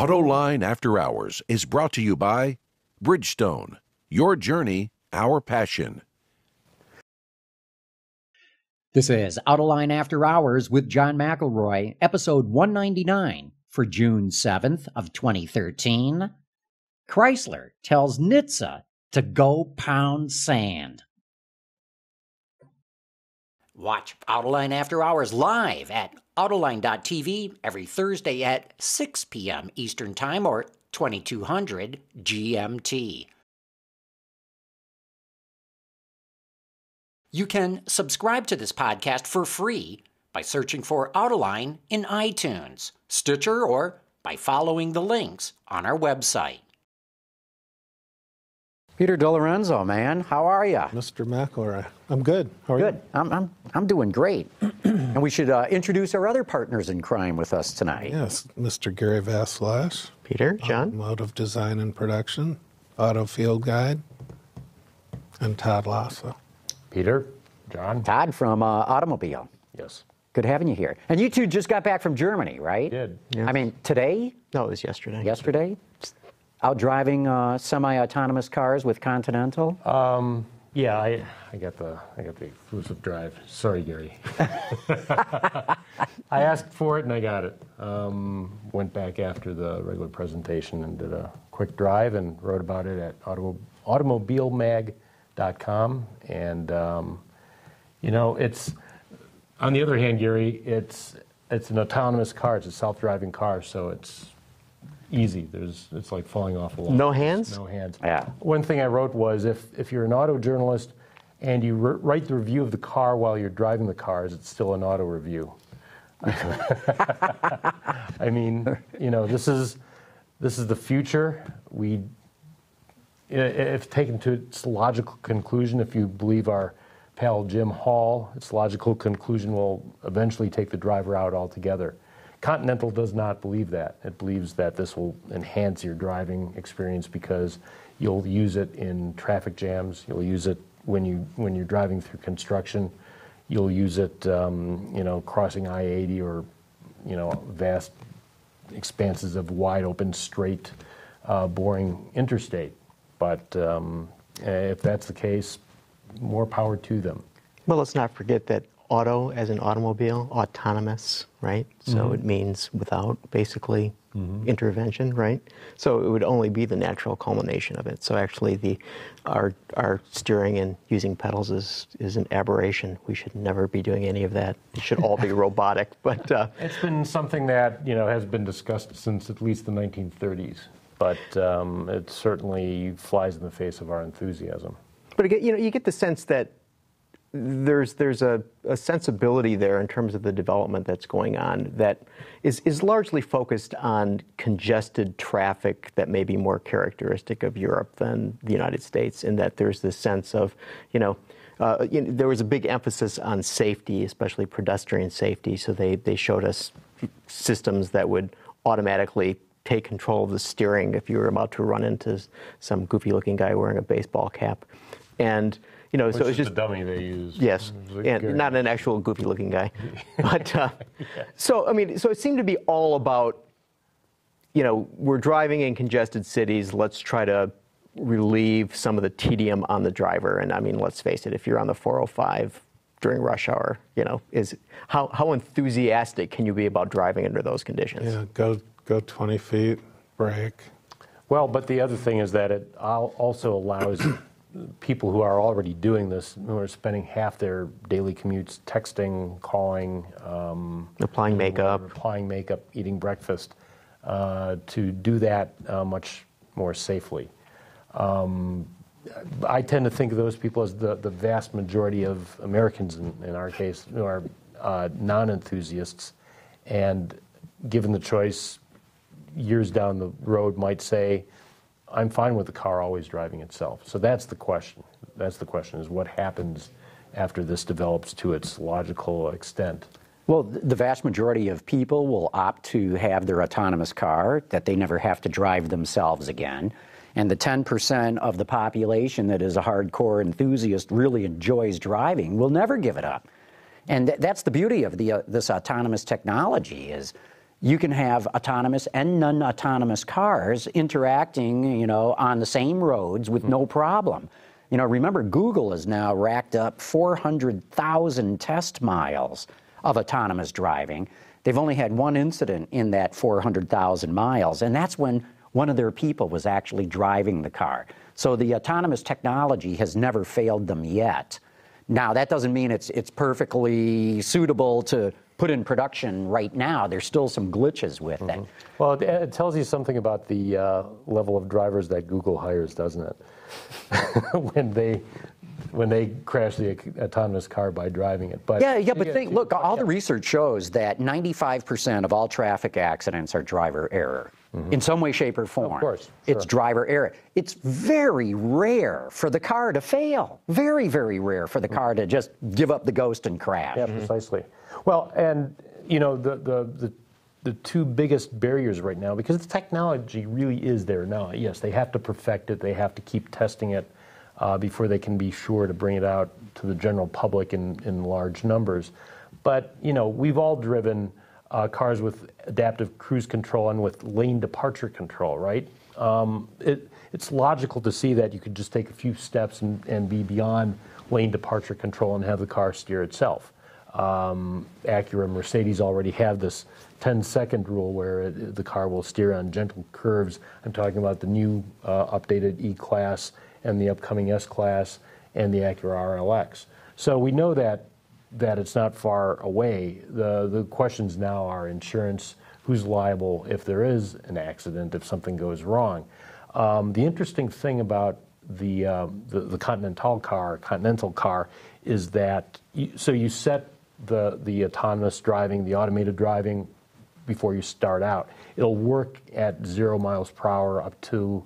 Autoline After Hours is brought to you by Bridgestone. Your journey, our passion. This is Autoline After Hours with John McElroy, episode 199 for June 7th of 2013. Chrysler tells NHTSA to go pound sand. Watch Autoline After Hours live at Autoline.tv every Thursday at 6 p.m. Eastern Time or 2200 GMT. You can subscribe to this podcast for free by searching for Autoline in iTunes, Stitcher, or by following the links on our website. Peter De Lorenzo, man, how are you? Mr. McElroy, I'm good. How are you? Good. I'm doing great. And we should introduce our other partners in crime with us tonight. Yes, Mr. Gary Vasilash. Peter, John. Automotive Design and Production, Auto Field Guide, and Todd Lassa. Peter, John. Todd from Automobile. Yes. Good having you here. And you two just got back from Germany, right? Did. Yes. I mean, today? No, it was yesterday. Yesterday? Out driving semi-autonomous cars with Continental? Yeah, I got the exclusive drive. Sorry, Gary. I asked for it and I got it. Went back after the regular presentation and did a quick drive and wrote about it at automobilemag.com. And it's on the other hand, Gary, it's an autonomous car. It's a self-driving car, so it's easy. It's like falling off a log. No hands? No hands. Yeah. One thing I wrote was if you're an auto journalist and you write the review of the car while you're driving the cars, it's still an auto review. I mean, this is the future. If taken to its logical conclusion, if you believe our pal Jim Hall, its logical conclusion will eventually take the driver out altogether. Continental does not believe that. It believes that this will enhance your driving experience because you'll use it in traffic jams. You'll use it when you're driving through construction. You'll use it, crossing I-80 or, vast expanses of wide open, straight, boring interstate. But if that's the case, more power to them. Well, let's not forget that auto, as an automobile, autonomous, right? So it means without, basically, intervention, right? So it would only be the natural culmination of it. So actually, our steering and using pedals is an aberration. We should never be doing any of that. It should all be robotic. But it's been something that has been discussed since at least the 1930s. But it certainly flies in the face of our enthusiasm. But again, you get the sense that there's a sensibility there in terms of the development that's going on that is largely focused on congested traffic that may be more characteristic of Europe than the United States, in that there's this sense of, there was a big emphasis on safety, especially pedestrian safety, so they showed us systems that would automatically take control of the steering if you were about to run into some goofy-looking guy wearing a baseball cap. And so it's just the dummy they use. Yes, and not an actual goofy-looking guy. But so it seemed to be all about, we're driving in congested cities. Let's try to relieve some of the tedium on the driver. And let's face it, if you're on the 405 during rush hour, is how enthusiastic can you be about driving under those conditions? Yeah, go 20 feet, brake. Well, but the other thing is that it also allows people who are already doing this, who are spending half their daily commutes texting, calling, applying makeup, eating breakfast, to do that much more safely. I tend to think of those people as the vast majority of Americans, in our case, who are non-enthusiasts, and given the choice, years down the road might say, I'm fine with the car always driving itself. So that's the question. That's the question, is what happens after this develops to its logical extent. Well, the vast majority of people will opt to have their autonomous car, that they never have to drive themselves again. And the 10% of the population that is a hardcore enthusiast, really enjoys driving, will never give it up. And that's the beauty of this autonomous technology is, you can have autonomous and non-autonomous cars interacting, on the same roads with no problem. Remember, Google has now racked up 400,000 test miles of autonomous driving. They've only had one incident in that 400,000 miles, and that's when one of their people was actually driving the car. So the autonomous technology has never failed them yet. Now, that doesn't mean it's perfectly suitable to put in production right now. There's still some glitches with it. Well, it tells you something about the level of drivers that Google hires, doesn't it? when they crash the autonomous car by driving it. But look, all the research shows that 95% of all traffic accidents are driver error. In some way, shape, or form. Of course. Sure. It's driver error. It's very rare for the car to fail. Very, very rare for the car to just give up the ghost and crash. Yeah, precisely. Well, and the two biggest barriers right now, because the technology really is there now. Yes, they have to perfect it. They have to keep testing it before they can be sure to bring it out to the general public in large numbers. But, we've all driven cars with adaptive cruise control and with lane departure control, right? It's logical to see that you could just take a few steps and be beyond lane departure control and have the car steer itself. Acura and Mercedes already have this 10-second rule where the car will steer on gentle curves. I'm talking about the new updated E-Class and the upcoming S-Class and the Acura RLX. So we know that it's not far away. The questions now are insurance, who's liable if there is an accident, if something goes wrong. The interesting thing about the Continental car is that you set the autonomous driving, the automated driving before you start out. It'll work at 0 miles per hour up to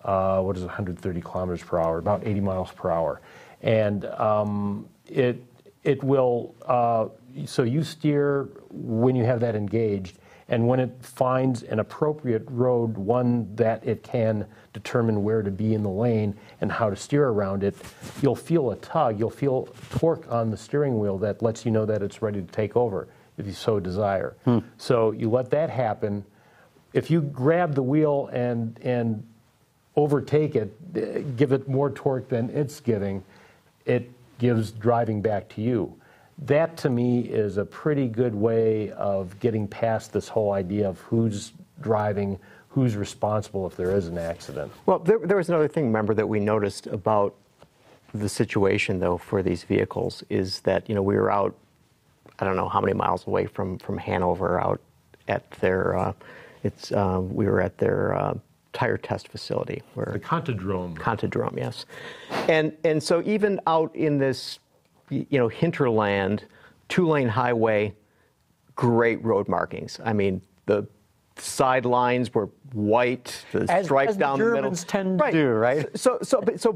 130 kilometers per hour, about 80 miles per hour, and it will. So you steer when you have that engaged, and when it finds an appropriate road, one that it can determine where to be in the lane and how to steer around it, you'll feel a tug, you'll feel torque on the steering wheel that lets you know that it's ready to take over if you so desire. So you let that happen. If you grab the wheel and overtake it, give it more torque than it's giving, it gives driving back to you. That, to me, is a pretty good way of getting past this whole idea of who's driving, who's responsible if there is an accident. Well, there was another thing, remember, that we noticed about the situation, though, for these vehicles is that, we were out, I don't know how many miles away from Hanover, out at their, we were at their tire test facility. The Contadrome. Contadrome, yes. And so even out in this, hinterland, 2-lane highway, great road markings. I mean, the sidelines were white, the stripes down the middle. Germans tend to do, right? So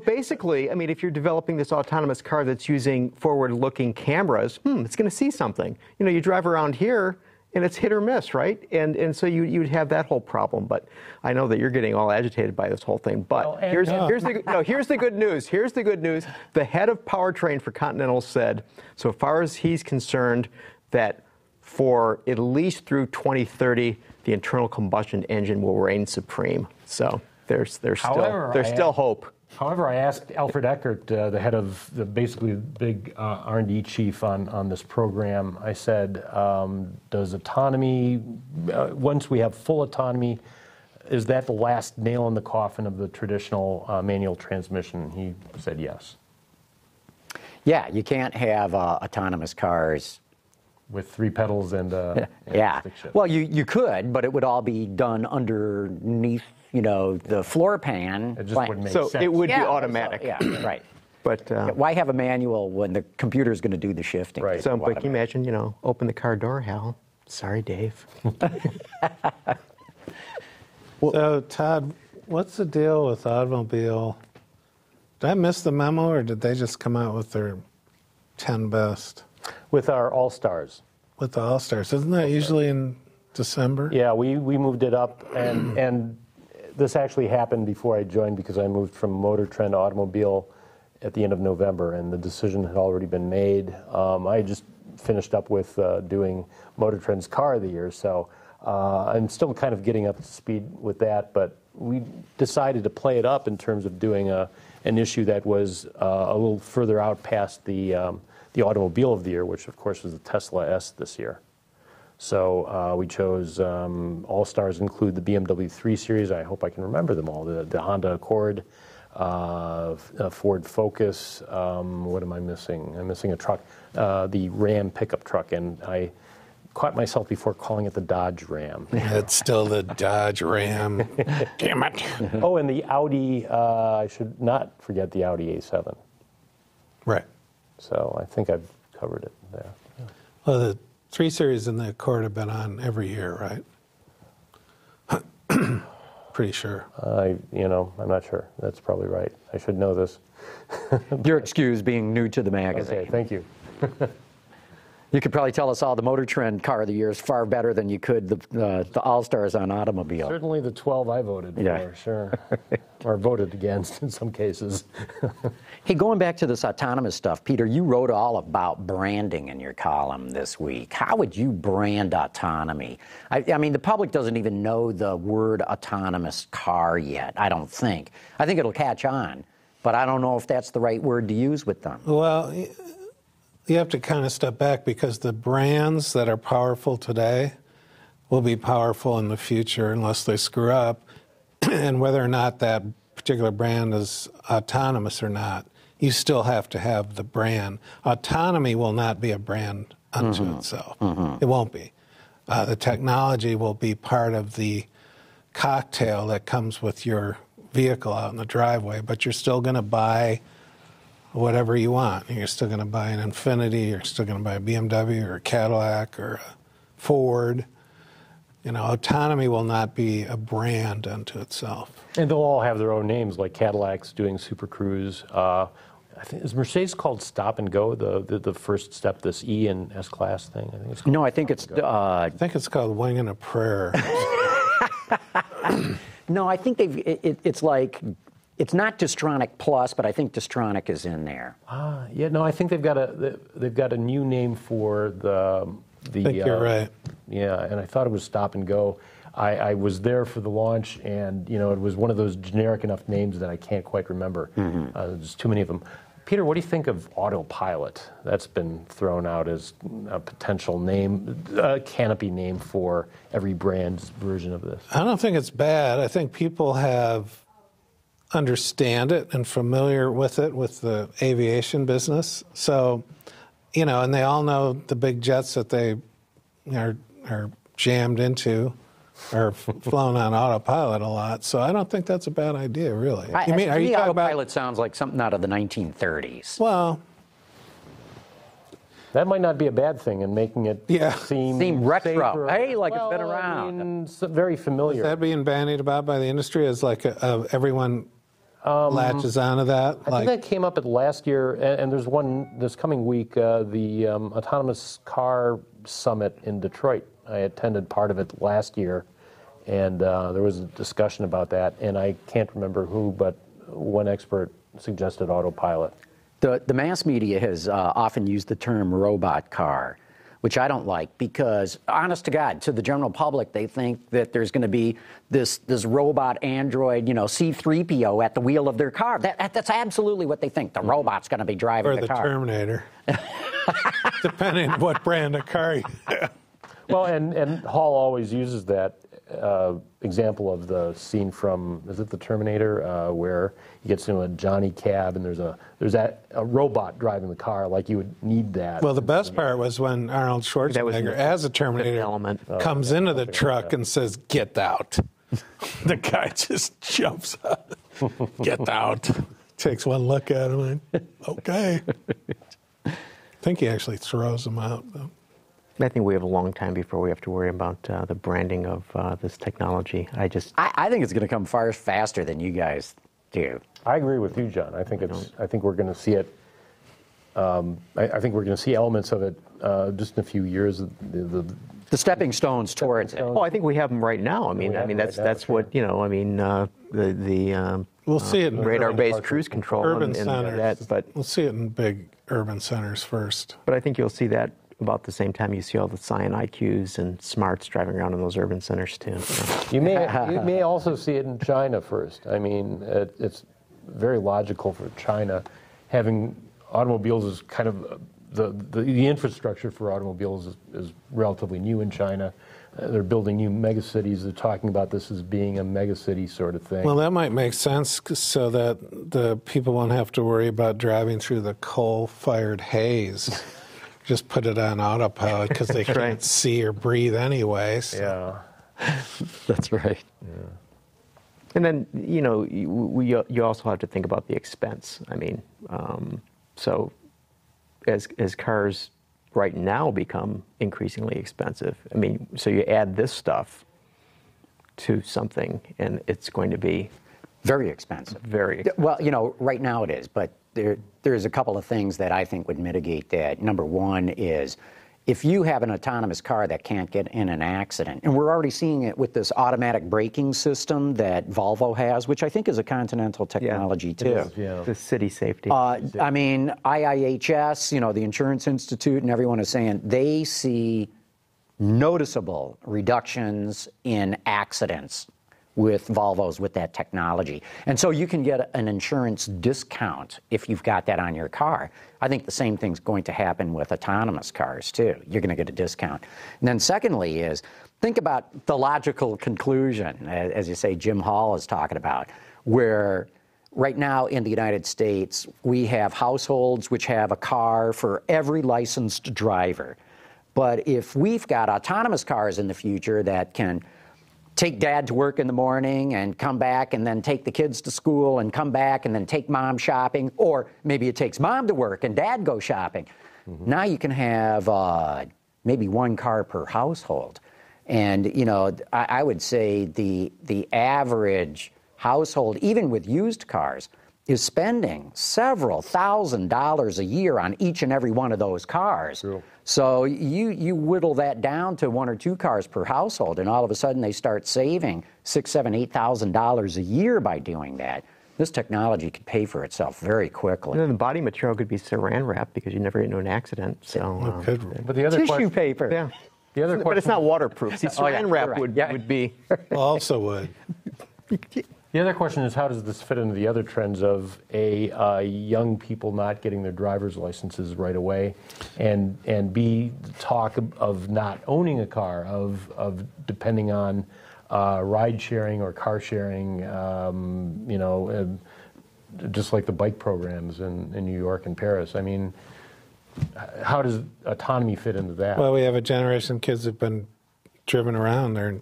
basically, I mean, if you're developing this autonomous car that's using forward-looking cameras, it's going to see something. You drive around here, and it's hit or miss, right? And so you'd have that whole problem. But I know that you're getting all agitated by this whole thing. But here's the good news. Here's the good news. The head of powertrain for Continental said, so far as he's concerned, that for at least through 2030, the internal combustion engine will reign supreme. So there's still hope. However, I asked Alfred Eckert, the head of the basically big R&D chief on this program, I said, does autonomy, once we have full autonomy, is that the last nail in the coffin of the traditional manual transmission? He said yes. Yeah, you can't have autonomous cars with 3 pedals and yeah. stick shift. Well, you could, but it would all be done underneath, the floor pan. It just wouldn't make sense. So it would be automatic. Right. But why have a manual when the computer's going to do the shifting? Right. So, but can you imagine, open the car door, Hal? Sorry, Dave. So, Todd, what's the deal with automobile? Did I miss the memo, or did they just come out with their 10 best? With our All-Stars. With the All-Stars. Isn't that usually in December? Yeah, we moved it up, and this actually happened before I joined because I moved from Motor Trend to Automobile at the end of November, and the decision had already been made. I just finished up with doing Motor Trend's Car of the Year, so I'm still kind of getting up to speed with that, but we decided to play it up in terms of doing an issue that was a little further out past the automobile of the year, which of course was the Tesla S this year. So we chose All-Stars include the BMW 3 Series. I hope I can remember them all. The Honda Accord, Ford Focus. What am I missing? I'm missing a truck. The Ram pickup truck, and I caught myself before calling it the Dodge Ram. It's still the Dodge Ram. Damn it. Oh, and the Audi, I should not forget the Audi A7. Right. So I think I've covered it there. Yeah. Well, the 3 Series and the Accord have been on every year, right? Pretty sure. I'm not sure. That's probably right. I should know this. Your excuse being new to the magazine. Okay, thank you. You could probably tell us all the Motor Trend car of the year is far better than you could the All-Stars on automobile. Certainly the 12 I voted for, sure. Or voted against in some cases. Hey, going back to this autonomous stuff, Peter, you wrote all about branding in your column this week. How would you brand autonomy? I mean, the public doesn't even know the word autonomous car yet, I don't think. I think it'll catch on, but I don't know if that's the right word to use with them. Well, you have to kind of step back because the brands that are powerful today will be powerful in the future unless they screw up. And whether or not that particular brand is autonomous or not, you still have to have the brand. Autonomy will not be a brand unto itself. It won't be. The technology will be part of the cocktail that comes with your vehicle out in the driveway, but you're still going to buy whatever you want. You're still going to buy an Infiniti, you're still going to buy a BMW or a Cadillac or a Ford. Autonomy will not be a brand unto itself. And they'll all have their own names, like Cadillac's doing Super Cruise. I think, is Mercedes called Stop and Go, the first step, this E and S class thing? I think it's called No, I think it's... I think it's called Wing and a Prayer. No, I think it's like... It's not Distronic Plus, but I think Distronic is in there. Yeah, no, I think they've got a new name for the I think you're right. Yeah, and I thought it was Stop and Go. I was there for the launch, and it was one of those generic enough names that I can't quite remember. There's too many of them. Peter, what do you think of Autopilot? That's been thrown out as a potential name, a canopy name for every brand's version of this. I don't think it's bad. I think people understand it and familiar with it with the aviation business. So, and they all know the big jets that they are jammed into are flown on autopilot a lot. So I don't think that's a bad idea, really. Are you talking autopilot sounds like something out of the 1930s. Well, that might not be a bad thing in making it seem retro. Safer. Hey, like it's been around. I mean, very familiar. Is that being bandied about by the industry as like everyone latches onto that? I think that came up at last year, and there's one this coming week, the Autonomous Car Summit in Detroit. I attended part of it last year, and there was a discussion about that, and I can't remember who, but one expert suggested autopilot. The mass media has often used the term robot car, which I don't like because, honest to God, to the general public, they think that there's going to be this robot android, C-3PO at the wheel of their car. That's absolutely what they think. The robot's going to be driving the car. Or the Terminator, depending on what brand of car you have. Well, and Hall always uses that example of the scene from, is it the Terminator, where he gets into a Johnny cab and there's a robot driving the car, like you would need that. Well, the best part was when Arnold Schwarzenegger, as a Terminator, comes into the truck and says, "Get out." The guy just jumps out. "Get out." Takes one look at him and, okay. I think he actually throws him out, though. I think we have a long time before we have to worry about the branding of this technology. I think it's going to come far faster than you guys do. I agree with you, John. I think I think we're going to see it. I think we're going to see elements of it just in a few years. The stepping stones towards it. Oh, I think we have them right now. I mean that's what we'll see it in radar-based cruise control urban centers. But we'll see it in big urban centers first. But I think you'll see that about the same time you see all the cyanide IQs and smarts driving around in those urban centers too. So. You may also see it in China first. I mean, it's very logical for China having automobiles is kind of the infrastructure for automobiles is relatively new in China. They're building new megacities. They're talking about this as being a megacity sort of thing. Well, that might make sense so that the people won't have to worry about driving through the coal-fired haze. Just put it on autopilot because they can't see or breathe anyway. So. Yeah, that's right. Yeah. And then, you know, you also have to think about the expense. I mean, so as cars right now become increasingly expensive, I mean, so you add this stuff to something and it's going to be very expensive. Very expensive. Well, you know, right now it is, but there's a couple of things that I think would mitigate that. Number one is if you have an autonomous car that can't get in an accident, and we're already seeing it with this automatic braking system that Volvo has, which I think is a Continental technology too. Yeah. The city safety. I mean, IIHS, you know, the Insurance Institute and everyone is saying they see noticeable reductions in accidents with Volvos with that technology. And so you can get an insurance discount if you've got that on your car. I think the same thing's going to happen with autonomous cars too. You're going to get a discount. And then secondly is, think about the logical conclusion, as you say, Jim Hall is talking about, where right now in the United States, we have households which have a car for every licensed driver. But if we've got autonomous cars in the future that can take dad to work in the morning and come back and then take the kids to school and come back and then take mom shopping, or maybe it takes mom to work and dad go shopping. Mm-hmm. Now you can have maybe one car per household. And, you know, I would say the average household, even with used cars, is spending several $1,000s a year on each and every one of those cars. True. So you whittle that down to one or two cars per household, and all of a sudden they start saving $6,000, $7,000, $8,000 a year by doing that. This technology could pay for itself very quickly. And then the body material could be saran wrap because you never get into an accident. So, but the other tissue paper. Yeah. The other question, but it's not waterproof. See, saran wrap would be. Also would. The other question is, how does this fit into the other trends of young people not getting their driver's licenses right away, and B, talk of not owning a car, of depending on ride sharing or car sharing, you know, just like the bike programs in New York and Paris. I mean, how does autonomy fit into that? Well, we have a generation of kids that have been driven around there.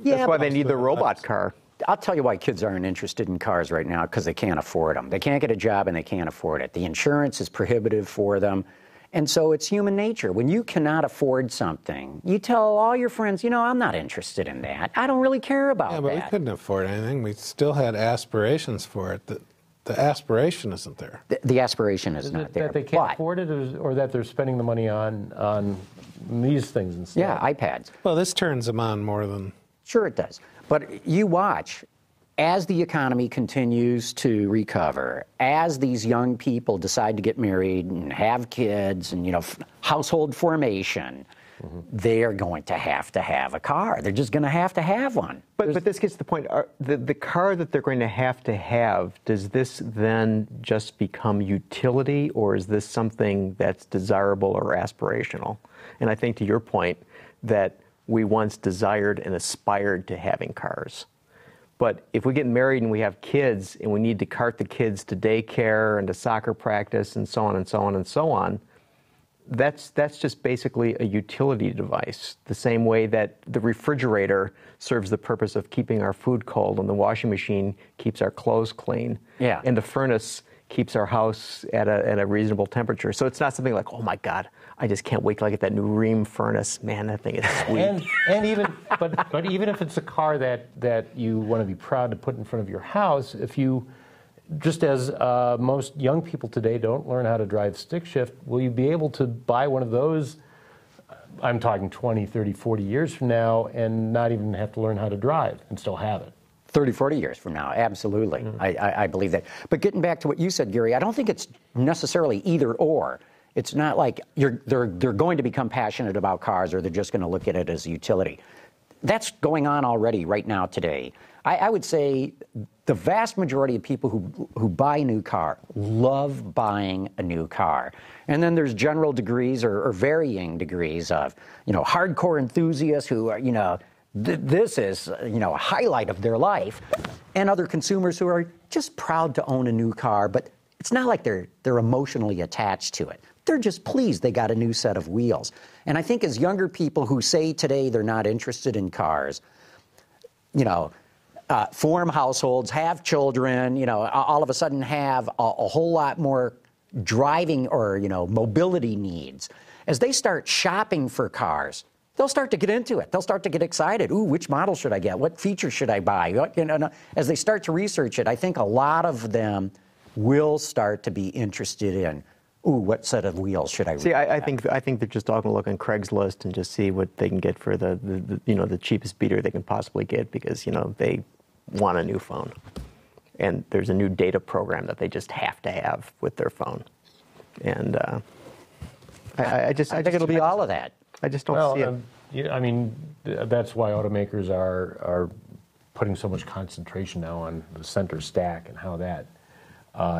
That's why they need the robot car. I'll tell you why kids aren't interested in cars right now, because they can't afford them. They can't get a job and they can't afford it. The insurance is prohibitive for them. And so it's human nature. When you cannot afford something, you tell all your friends, you know, I'm not interested in that. I don't really care about that. Yeah, but we couldn't afford anything. We still had aspirations for it. The aspiration isn't there. The aspiration is not there. That they can't afford it, or that they're spending the money on these things instead? Yeah, iPads. Well, this turns them on more than... Sure it does. But you watch, as the economy continues to recover, as these young people decide to get married and have kids and, you know, household formation, they are going to have a car. They're just going to have one. But this gets to the point, the car that they're going to have, does this then just become utility, or is this something that's desirable or aspirational? And I think to your point that we once desired and aspired to having cars. But if we get married and we have kids and we need to cart the kids to daycare and to soccer practice and so on and so on and so on, that's just basically a utility device. The same way that the refrigerator serves the purpose of keeping our food cold and the washing machine keeps our clothes clean. Yeah. And the furnace keeps our house at a reasonable temperature. So it's not something like, oh my God, I just can't wait till I get that new Rheem furnace. Man, that thing is sweet. and even, but even if it's a car that you want to be proud to put in front of your house, if you, just as most young people today don't learn how to drive stick shift, will you be able to buy one of those, I'm talking 20, 30, 40 years from now, and not even have to learn how to drive and still have it? 30, 40 years from now, absolutely. I believe that. But getting back to what you said, Gary, I don't think it's necessarily either or. It's not like they're going to become passionate about cars, or they're just going to look at it as a utility. That's going on already right now today. I would say the vast majority of people who buy a new car love buying a new car. And then there's general degrees or varying degrees of, hardcore enthusiasts who are, this is, a highlight of their life, and other consumers who are just proud to own a new car, but it's not like they're emotionally attached to it. They're just pleased they got a new set of wheels. And I think as younger people who say today they're not interested in cars, form households, have children, all of a sudden have a whole lot more driving or, mobility needs. As they start shopping for cars, they'll start to get into it. They'll start to get excited. Ooh, which model should I get? What features should I buy? As they start to research it, I think a lot of them will start to be interested in, ooh, what set of wheels should I see? I think they're just all going to look on Craigslist and just see what they can get for the cheapest beater they can possibly get, because they want a new phone, and there's a new data program that they just have to have with their phone, and I think it'll be all of that. I just don't see it. Yeah, I mean, that's why automakers are putting so much concentration now on the center stack and how that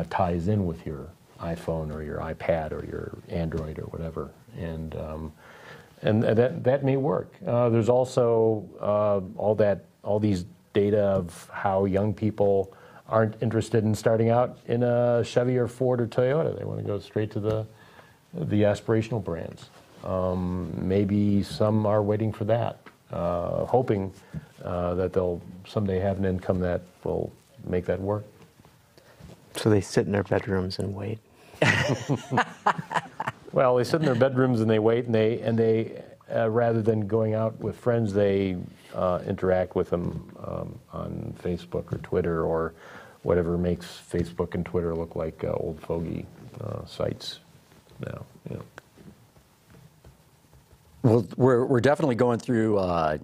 ties in with your iPhone or your iPad or your Android or whatever, and that may work. There's also all these data of how young people aren't interested in starting out in a Chevy or Ford or Toyota. They want to go straight to the aspirational brands. Maybe some are waiting for that, hoping that they'll someday have an income that will make that work. So they sit in their bedrooms and wait. Well, they sit in their bedrooms and they wait, and they rather than going out with friends, they interact with them on Facebook or Twitter or whatever makes Facebook and Twitter look like old fogey sites now. Well, we're definitely going through a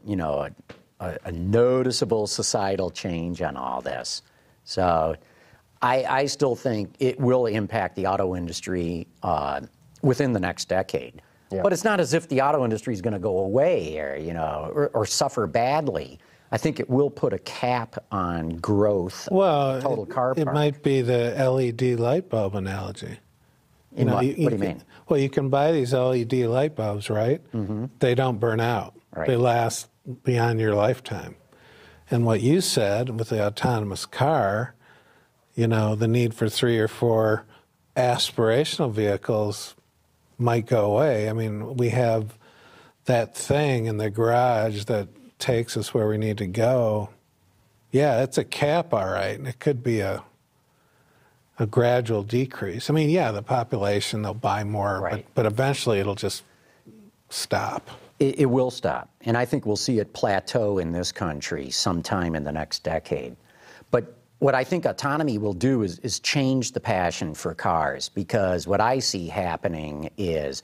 noticeable societal change on all this. So I still think it will impact the auto industry within the next decade. Yeah. But it's not as if the auto industry is going to go away or suffer badly. I think it will put a cap on growth of total car park. It might be the LED light bulb analogy. What do you mean? Well, you can buy these LED light bulbs, right? Mm-hmm. They don't burn out. Right. They last beyond your lifetime. And what you said with the autonomous car, the need for 3 or 4 aspirational vehicles might go away. I mean, we have that thing in the garage that takes us where we need to go. Yeah, it's a cap, all right, and it could be a gradual decrease. I mean, yeah, the population, they'll buy more, right, but eventually it'll just stop. It will stop, and I think we'll see it plateau in this country sometime in the next decade. But what I think autonomy will do is change the passion for cars, because what I see happening is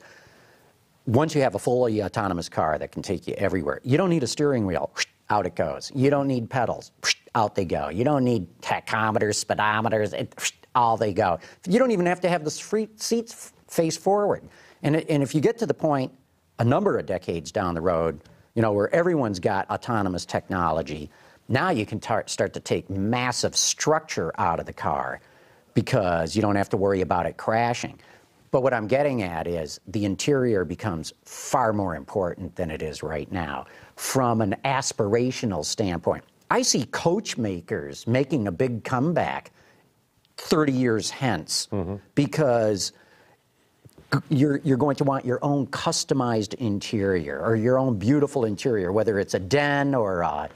once you have a fully autonomous car that can take you everywhere, you don't need a steering wheel, out it goes. You don't need pedals, out they go. You don't need tachometers, speedometers, all they go. You don't even have to have the seats face forward. And if you get to the point a number of decades down the road, where everyone's got autonomous technology, now you can start to take massive structure out of the car because you don't have to worry about it crashing. But what I'm getting at is the interior becomes far more important than it is right now from an aspirational standpoint. I see coach makers making a big comeback 30 years hence, mm-hmm, because you're going to want your own customized interior or your own beautiful interior, whether it's a den or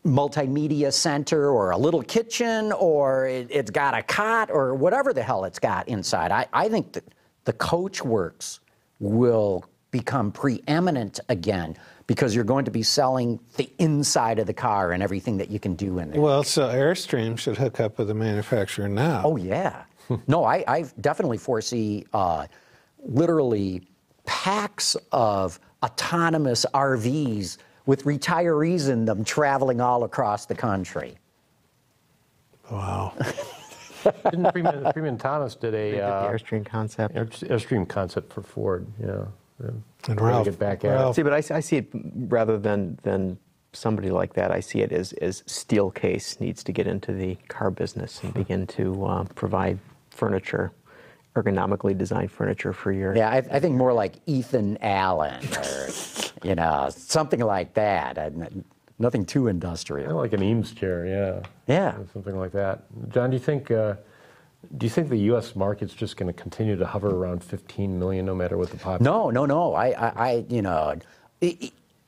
multimedia center or a little kitchen, or it's got a cot or whatever the hell it's got inside. I think that the coach works will become preeminent again because you're going to be selling the inside of the car and everything that you can do in there. Well, so Airstream should hook up with the manufacturer now. Oh, yeah. No, I definitely foresee literally packs of autonomous RVs with retirees in them traveling all across the country. Wow. Didn't Freeman Thomas did a the Airstream concept. Airstream concept for Ford, yeah. And Ralph, get back at it. See, but I see it rather than somebody like that. I see it as Steelcase needs to get into the car business and begin to provide furniture, ergonomically designed furniture for your. Yeah, I think more like Ethan Allen or, something like that. Nothing too industrial. Kind of like an Eames chair, yeah. Yeah. Something like that. John, do you think the U.S. market's just going to continue to hover around 15 million no matter what the population? No.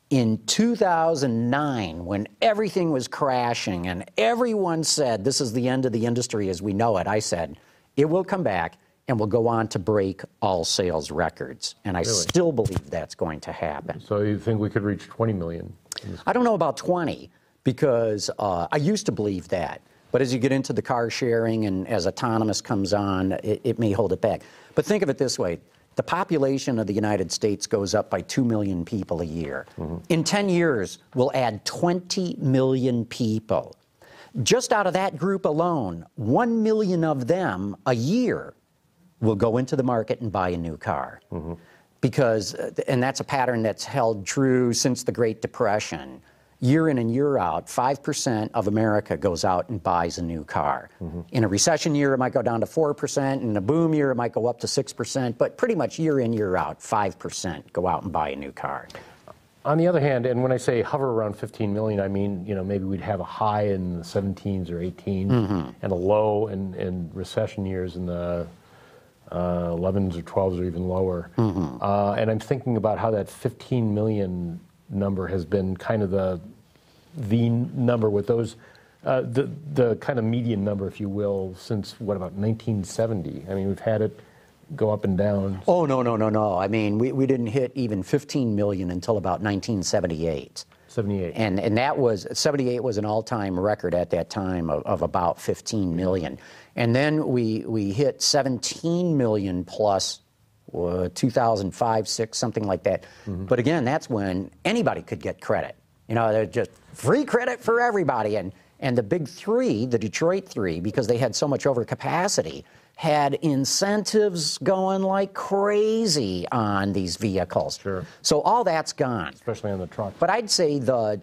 In 2009, when everything was crashing and everyone said this is the end of the industry as we know it, I said it will come back and will go on to break all sales records. And I still believe that's going to happen. So you think we could reach 20 million? I don't know about 20 because I used to believe that. But as you get into the car sharing and as autonomous comes on, it may hold it back. But think of it this way. The population of the United States goes up by 2 million people a year. Mm-hmm. In 10 years, we'll add 20 million people. Just out of that group alone, 1 million of them a year will go into the market and buy a new car. Mm-hmm. And that's a pattern that's held true since the Great Depression. Year in and year out, 5% of America goes out and buys a new car. Mm-hmm. In a recession year, it might go down to 4%. In a boom year, it might go up to 6%. But pretty much year in, year out, 5% go out and buy a new car. On the other hand, and when I say hover around 15 million, I mean, maybe we'd have a high in the 17s or 18s mm-hmm. and a low in recession years in the 11s or 12s or even lower. Mm-hmm. And I'm thinking about how that 15 million number has been kind of the number with those, the kind of median number, if you will, since, what, about 1970? I mean, we've had it go up and down. Oh, no. I mean, we didn't hit even 15 million until about 1978. 78. And that was, 78 was an all-time record at that time of about 15 million. And then we hit 17 million plus 2005, 6, something like that. Mm-hmm. But again, that's when anybody could get credit. They're just free credit for everybody. And the big three, the Detroit three, because they had so much overcapacity, had incentives going like crazy on these vehicles. Sure. So all that's gone. Especially on the truck. But I'd say the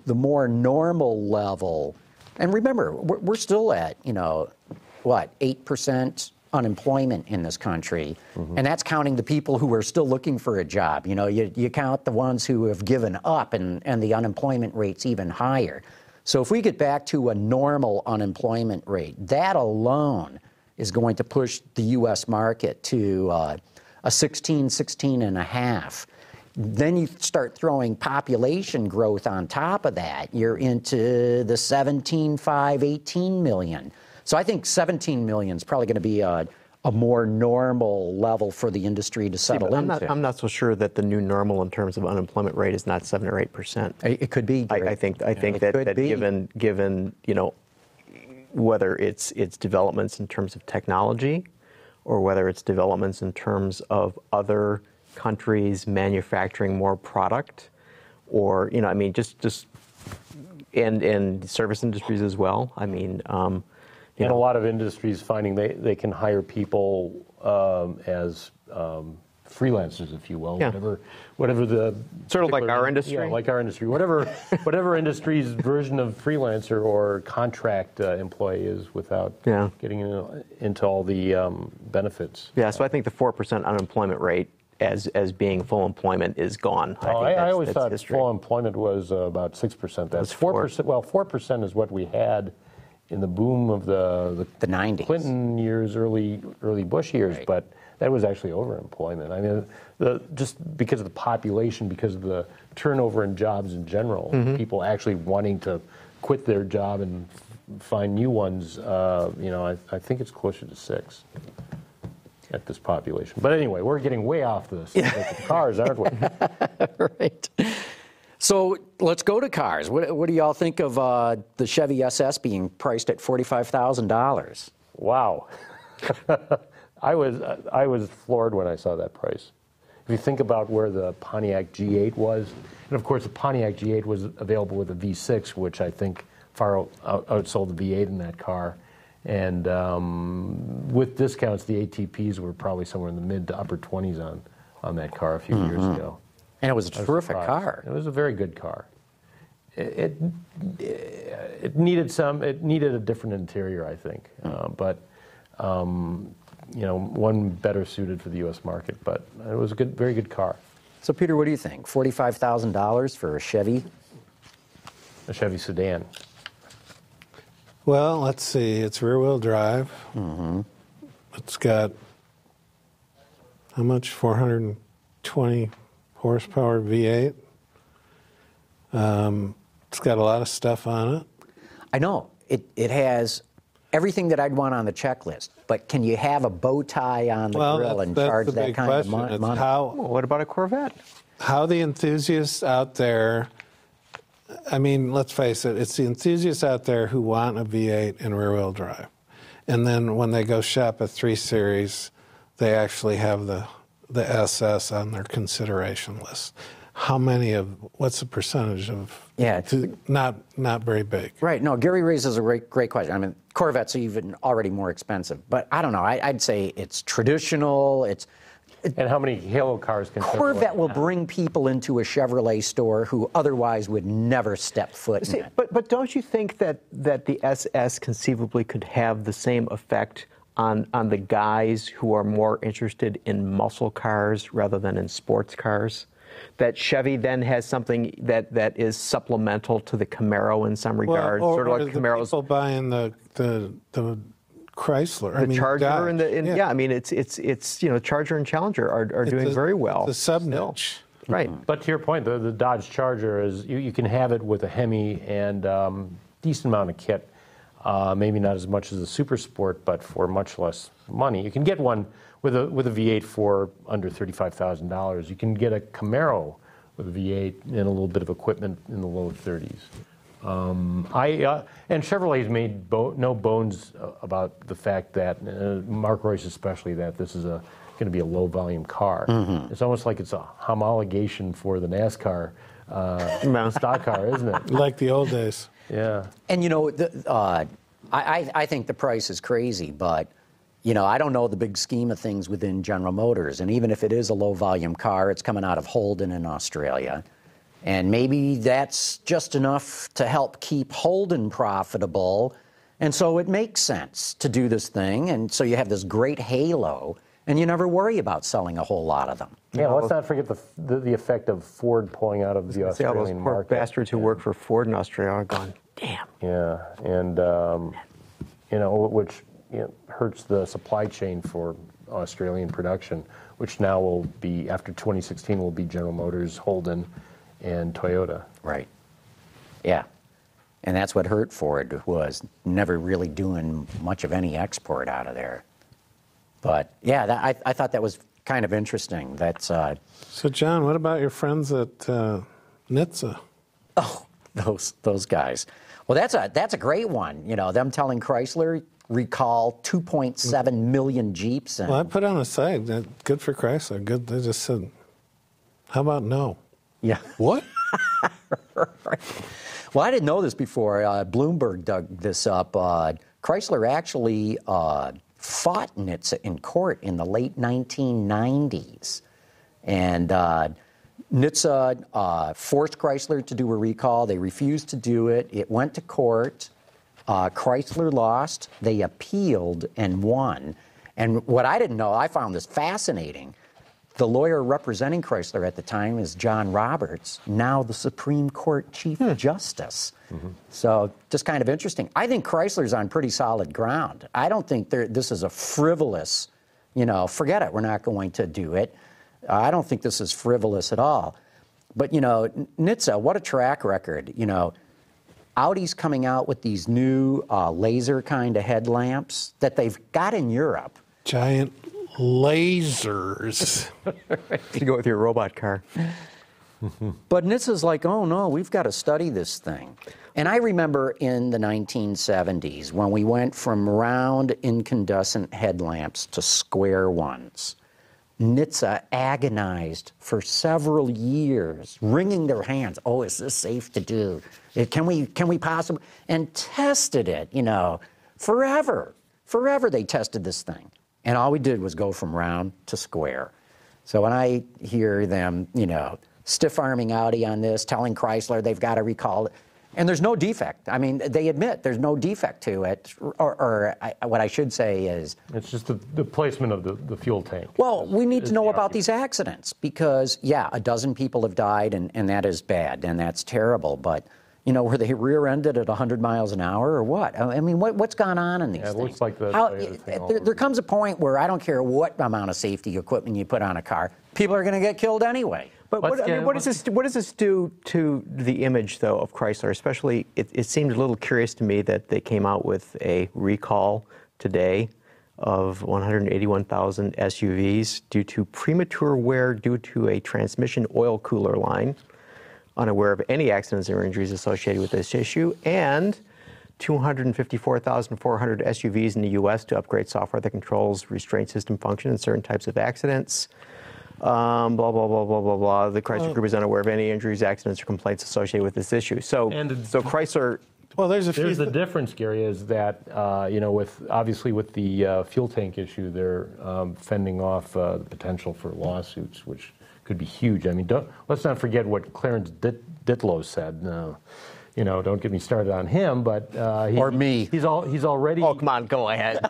more normal level, and remember, we're still at, 8% unemployment in this country, mm-hmm. and that's counting the people who are still looking for a job. You count the ones who have given up, and the unemployment rate's even higher. So if we get back to a normal unemployment rate, that alone is going to push the U.S. market to a 16 and a half. Then you start throwing population growth on top of that. You're into the 17.5, 18 million. So I think 17 million is probably going to be a more normal level for the industry to settle into. I'm not so sure that the new normal in terms of unemployment rate is not 7 or 8%. It could be. I think that given whether it's developments in terms of technology, or whether it's developments in terms of other countries manufacturing more product, or just and service industries as well. And a lot of industries finding they can hire people as freelancers, if you will, yeah. whatever the sort of like our industry, like our industry, whatever industry's version of freelancer or contract employee is, without getting into all the benefits. Yeah, so I think the 4% unemployment rate as being full employment is gone. I always thought history. Full employment was about 6%. That's 4%. Well, 4% is what we had in the boom of the 90s, Clinton years, early Bush years, right. But that was actually overemployment. I mean, just because of the population, because of the turnover in jobs in general, mm-hmm. people actually wanting to quit their job and find new ones. I think it's closer to 6 at this population. But anyway, we're getting way off this the cars, aren't we? Right. So let's go to cars. What do y'all think of the Chevy SS being priced at $45,000? Wow. I was floored when I saw that price. If you think about where the Pontiac G8 was, and of course the Pontiac G8 was available with a V6, which I think far outsold the V8 in that car. And with discounts, the ATPs were probably somewhere in the mid to upper 20s on that car a few years ago. And it was a terrific car. It was a very good car. It needed a different interior, I think, but one better suited for the U.S. market. But it was a very good car. So, Peter, what do you think? $45,000 for a Chevy? A Chevy sedan. Well, let's see. It's rear-wheel drive. It's got, how much? 420 horsepower V8. It's got a lot of stuff on it. I know. It has everything that I'd want on the checklist. But can you have a bow tie on the grill and charge that kind of money? What about a Corvette? How the enthusiasts out there, I mean, let's face it, it's the enthusiasts out there who want a V8 and rear-wheel drive. And then when they go shop a 3 Series, they actually have the SS on their consideration list. How many what's the percentage of? Yeah. Not very big. Right. No, Gary raises a great question. I mean, Corvettes are even already more expensive. But I don't know. I'd say it's traditional. And how many Halo cars can Corvette will bring people into a Chevrolet store who otherwise would never step foot in it. But don't you think that the SS conceivably could have the same effect on the guys who are more interested in muscle cars rather than in sports cars? That Chevy then has something that is supplemental to the Camaro in some regard, sort of like Camaro's. People buying the Chrysler, the Charger, Dodge. I mean it's Charger and Challenger are doing very well. The sub-niche. Right. But to your point, the Dodge Charger is you can have it with a Hemi and decent amount of kit. Maybe not as much as a Super Sport, but for much less money. You can get one with a V8 for under $35,000. You can get a Camaro with a V8 and a little bit of equipment in the low 30s. And Chevrolet's made no bones about the fact that, Mark Royce especially, that this is going to be a low-volume car. It's almost like it's a homologation for the NASCAR stock car, isn't it? Like the old days. Yeah. And, I think the price is crazy, but, I don't know the big scheme of things within General Motors. And even if it is a low-volume car, it's coming out of Holden in Australia. And maybe that's just enough to help keep Holden profitable. And so it makes sense to do this thing. And so you have this great halo, and you never worry about selling a whole lot of them. Yeah, let's not forget the effect of Ford pulling out of the Australian poor market. Bastards who work for Ford in Australia are going, damn. Yeah, and which hurts the supply chain for Australian production, which now will be, after 2016, will be General Motors, Holden, and Toyota. Right. Yeah. And that's what hurt Ford, was never really doing much of any export out of there. But yeah, I thought that was kind of interesting. That's So John, what about your friends at NHTSA? Oh, those guys. Well, that's a great one. Them telling Chrysler recall 2.7 million Jeeps. And Well, I put on the site. Good for Chrysler. Good. They just said, how about no? Yeah. What? Right. Well, I didn't know this before. Bloomberg dug this up. Chrysler actually fought NHTSA in court in the late 1990s. And NHTSA forced Chrysler to do a recall. They refused to do it. It went to court. Chrysler lost. They appealed and won. And what I didn't know, I found this fascinating. The lawyer representing Chrysler at the time is John Roberts, now the Supreme Court Chief Justice. So just kind of interesting. I think Chrysler's on pretty solid ground. I don't think this is a frivolous, forget it, we're not going to do it. I don't think this is frivolous at all. But, NHTSA, what a track record. Audi's coming out with these new laser kind of headlamps that they've got in Europe. Giant lasers. To go with your robot car. But NHTSA's like, oh no, we've got to study this thing. And I remember in the 1970s when we went from round incandescent headlamps to square ones. NHTSA agonized for several years, wringing their hands. Oh, is this safe to do? Can we possibly? And tested it, Forever they tested this thing. And all we did was go from round to square. So when I hear them, stiff-arming Audi on this, telling Chrysler they've got to recall it, and there's no defect. I mean, they admit there's no defect to it, or what I should say is... It's just the placement of the fuel tank. Well, we need to know about these accidents because, yeah, a dozen people have died, and that is bad, and that's terrible, but... were they rear-ended at 100 miles an hour or what? I mean, what's gone on in these things? It looks like there comes a point where I don't care what amount of safety equipment you put on a car, people are going to get killed anyway. But what does this do to the image, though, of Chrysler? Especially, it seemed a little curious to me that they came out with a recall today of 181,000 SUVs due to premature wear due to a transmission oil cooler line, unaware of any accidents or injuries associated with this issue, and 254,400 SUVs in the U.S. to upgrade software that controls restraint system function in certain types of accidents. Blah, blah, blah, blah, blah, blah. The Chrysler Group is unaware of any injuries, accidents, or complaints associated with this issue. So Chrysler... Well, there's the difference, Gary, is that, with the fuel tank issue, they're fending off the potential for lawsuits, which could be huge. I mean, let's not forget what Clarence Ditlow said. Don't get me started on him, but or me. He's already. Oh, come on, go ahead.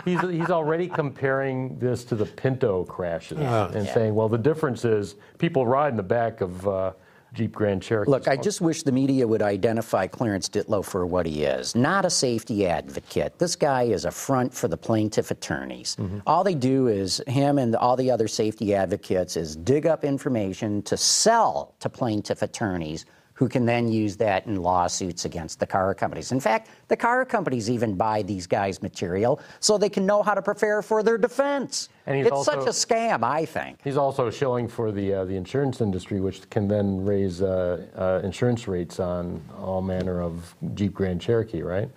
He's already comparing this to the Pinto crashes and saying, well, the difference is people ride in the back of Jeep Grand Cherokee. Look, I just wish the media would identify Clarence Ditlow for what he is. Not a safety advocate. This guy is a front for the plaintiff attorneys. Mm-hmm. All they do is, him and all the other safety advocates, is dig up information to sell to plaintiff attorneys who can then use that in lawsuits against the car companies. In fact, the car companies even buy these guys' material so they can know how to prepare for their defense. And it's such a scam, I think. He's also shilling for the insurance industry, which can then raise insurance rates on all manner of Jeep Grand Cherokee, right?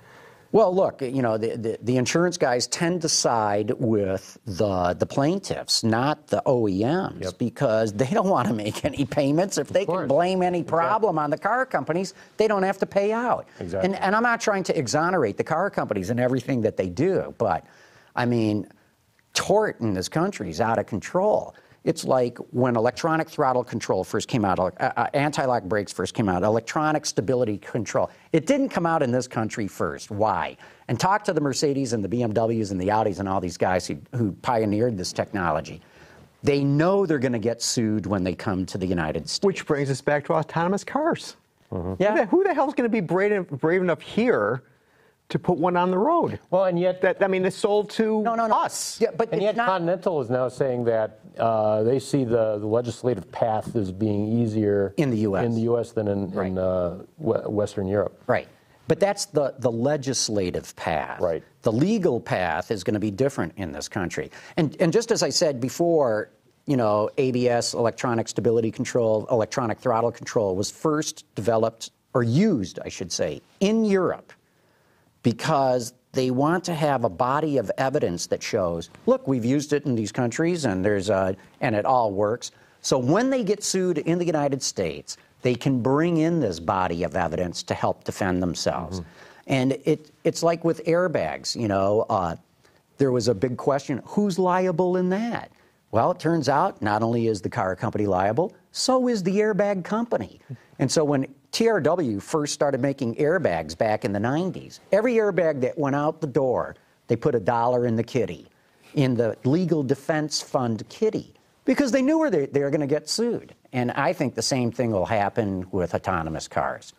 Well, look, the insurance guys tend to side with the plaintiffs, not the OEMs, because they don't want to make any payments. If they can blame any problem on the car companies, they don't have to pay out. Exactly. And I'm not trying to exonerate the car companies and everything that they do, but, I mean, tort in this country is out of control. It's like when electronic throttle control first came out, anti-lock brakes first came out, electronic stability control. It didn't come out in this country first. Why? And talk to the Mercedes and the BMWs and the Audis and all these guys who pioneered this technology. They know they're going to get sued when they come to the United States. Which brings us back to autonomous cars. Mm-hmm. Yeah. Who the hell is going to be brave enough here to put one on the road? Well, and yet... it's sold to us. Yeah, but and yet Continental is now saying that they see the legislative path as being easier... in the U.S. than in Western Europe. Right. But that's the legislative path. Right. The legal path is going to be different in this country. And just as I said before, ABS, electronic stability control, electronic throttle control, was first developed, or used, I should say, in Europe, because they want to have a body of evidence that shows, look, we've used it in these countries and and it all works. So when they get sued in the United States, they can bring in this body of evidence to help defend themselves. Mm-hmm. And it's like with airbags, there was a big question, who's liable in that? Well, it turns out not only is the car company liable, so is the airbag company. And so when TRW first started making airbags back in the 90s, every airbag that went out the door, they put $1 in the kitty, in the legal defense fund kitty, because they knew they were going to get sued. And I think the same thing will happen with autonomous cars.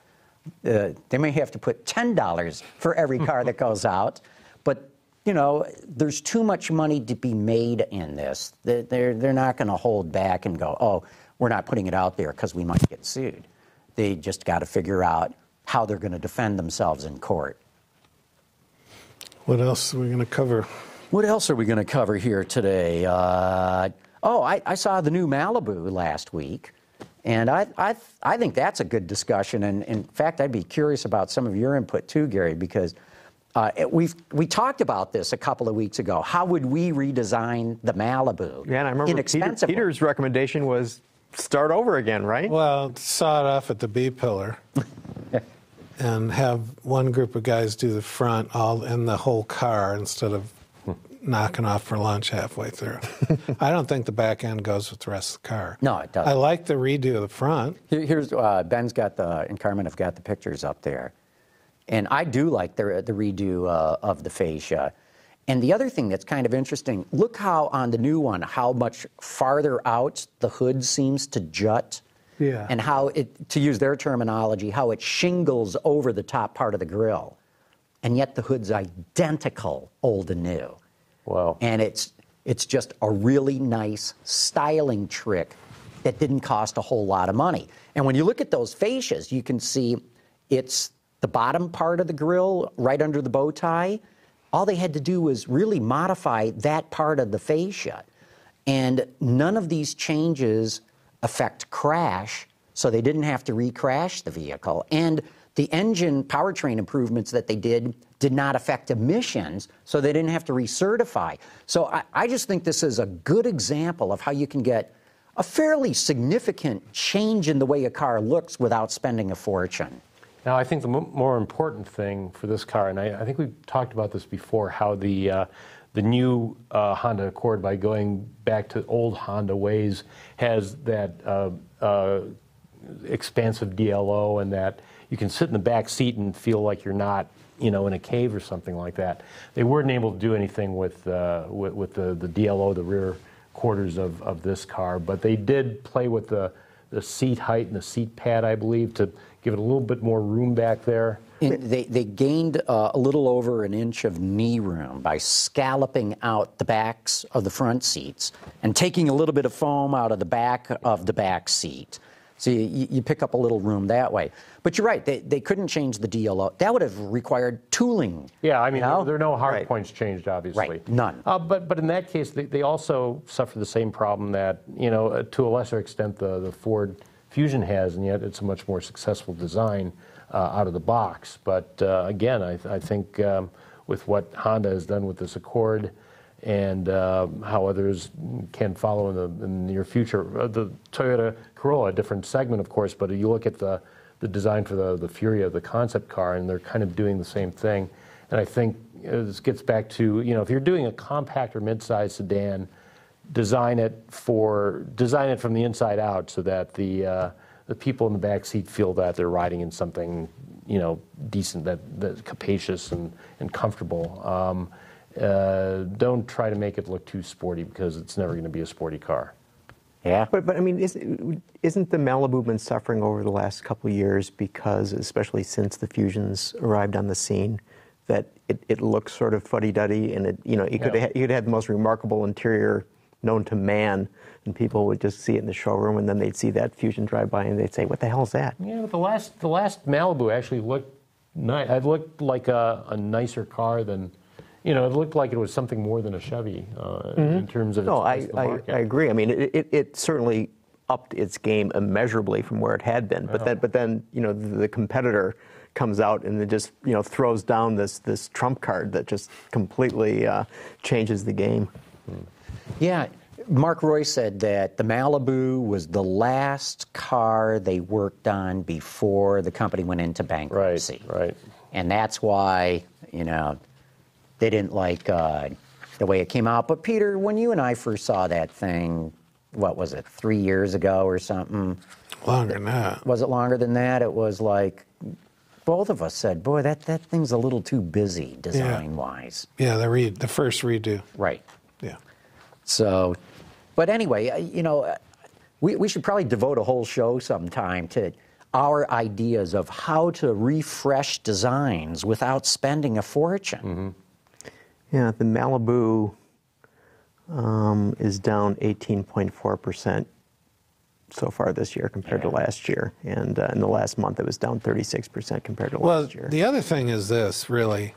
They may have to put $10 for every car that goes out, but there's too much money to be made in this. They're not going to hold back and go, oh, we're not putting it out there because we might get sued. They just got to figure out how they're going to defend themselves in court. What else are we going to cover? What else are we going to cover here today? I saw the new Malibu last week, and I think that's a good discussion. And in fact, I'd be curious about some of your input too, Gary, because we talked about this a couple of weeks ago. How would we redesign the Malibu? Yeah, and I remember Peter's recommendation was start over again, right? Well, saw it off at the B pillar. and have one group of guys do the front all in the whole car instead of knocking off for lunch halfway through. I don't think the back end goes with the rest of the car. No, it doesn't. I like the redo of the front. Here's Ben's got and Carmen have got the pictures up there, and I do like the redo of the fascia. And the other thing that's kind of interesting, look how on the new one, how much farther out the hood seems to jut. Yeah. And how it, to use their terminology, how it shingles over the top part of the grill. And yet the hood's identical, old and new. Wow. And it's just a really nice styling trick that didn't cost a whole lot of money. And when you look at those fascias, you can see it's the bottom part of the grill right under the bow tie. All they had to do was really modify that part of the fascia. And none of these changes affect crash, so they didn't have to re-crash the vehicle. And the engine powertrain improvements that they did not affect emissions, so they didn't have to recertify. So I just think this is a good example of how you can get a fairly significant change in the way a car looks without spending a fortune. Now, I think the more important thing for this car, and I think we've talked about this before, how the new Honda Accord, by going back to old Honda ways, has that expansive DLO, and that you can sit in the back seat and feel like you're not, in a cave or something like that. They weren't able to do anything with the DLO, the rear quarters of this car, but they did play with the seat height and the seat pad, I believe, to give it a little bit more room back there. They gained a little over an inch of knee room by scalloping out the backs of the front seats and taking a little bit of foam out of the back of the back seat. So you pick up a little room that way. But you're right, they couldn't change the DLO. That would have required tooling. Yeah, I mean, there are no hard points changed, obviously. Right, none. But in that case, they also suffer the same problem that, to a lesser extent, the Ford Fusion has, and yet it's a much more successful design out of the box. But again, I think with what Honda has done with this Accord and how others can follow in the near future, the Toyota Corolla, a different segment, of course, but you look at the design for the Furia, the concept car, and they're kind of doing the same thing. And I think this gets back to, if you're doing a compact or mid-size sedan, design it from the inside out so that the people in the back seat feel that they're riding in something, decent, that's capacious and comfortable. Don't try to make it look too sporty, because it's never going to be a sporty car. Yeah. But I mean, isn't the Malibu been suffering over the last couple of years because, especially since the Fusions arrived on the scene, that it looks sort of fuddy-duddy, and you could have had the most remarkable interior known to man, and people would just see it in the showroom, and then they'd see that Fusion drive by, and they'd say, "What the hell is that?" Yeah, but the last Malibu actually looked nice. It looked like a nicer car than. It looked like it was something more than a Chevy in terms of its place in the market. I agree. I mean, it certainly upped its game immeasurably from where it had been. But then the competitor comes out and it just throws down this trump card that just completely changes the game. Yeah. Mark Roy said that the Malibu was the last car they worked on before the company went into bankruptcy. Right. And that's why, they didn't like the way it came out. But Peter, when you and I first saw that thing, what was it, 3 years ago or something? Longer than that. Was it longer than that? It was like, both of us said, boy, that thing's a little too busy design-wise. Yeah, the first redo. Right. Yeah. So, but anyway, we should probably devote a whole show sometime to our ideas of how to refresh designs without spending a fortune. Mm-hmm. Yeah, the Malibu is down 18.4% so far this year compared to last year. And in the last month, it was down 36% compared to last year. Well, the other thing is this, really.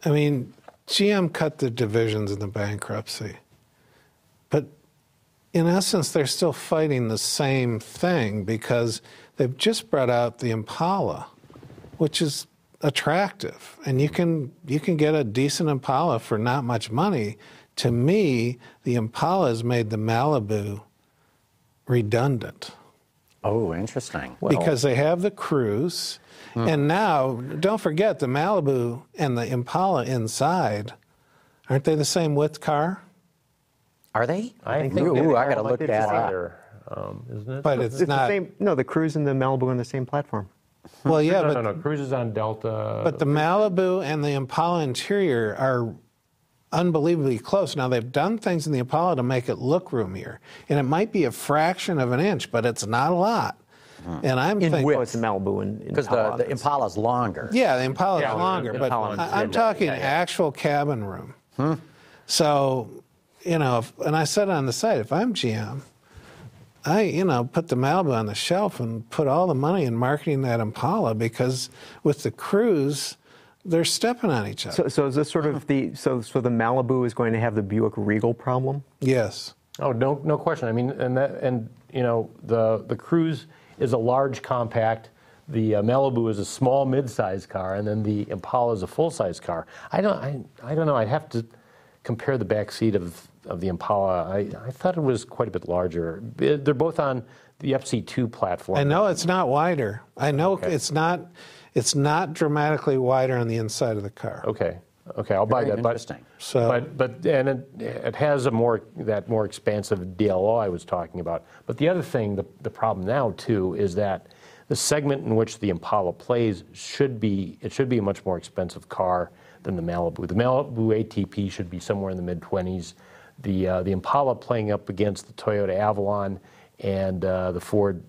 I mean, GM cut the divisions in the bankruptcy. But in essence, they're still fighting the same thing, because they've just brought out the Impala, which is attractive, and you can get a decent Impala for not much money. To me, the Impala has made the Malibu redundant. Oh, interesting. because they have the cruise. And now, don't forget, the Malibu and the Impala inside, aren't they the same width car? Are they? I think Ooh, I got to like look they're that up. Wider, isn't it? But it's It's not. the same. No, the Cruise and the Malibu on the same platform. Well, yeah, no, but, no, Cruise is on Delta. but the Malibu and the Impala interior are unbelievably close. Now, they've done things in the Impala to make it look roomier. And it might be a fraction of an inch, but it's not a lot. And I'm thinking. Oh, it's the Malibu and Because Impala. the Impala's longer. Yeah, the Impala is Yeah, longer, the but Impala I'm talking actual cabin room. So, you know, and I said on the site, if I'm GM, I, put the Malibu on the shelf and put all the money in marketing that Impala because with the Cruise, they're stepping on each other. So is this sort of so the Malibu is going to have the Buick Regal problem? Yes. Oh, no question. I mean, the Cruise is a large compact. The Malibu is a small mid-size car, and then the Impala is a full-size car. I don't know. I'd have to compare the back seat of the Impala. I thought it was quite a bit larger. They're both on the FC2 platform. I know it's not wider. I know it's not dramatically wider on the inside of the car. Okay, I'll buy Very that. interesting. It has that more expansive DLO I was talking about. But the other thing, the problem now too, is that the segment in which the Impala plays should be a much more expensive car than the Malibu. The Malibu ATP should be somewhere in the mid-20s. The Impala playing up against the Toyota Avalon and the Ford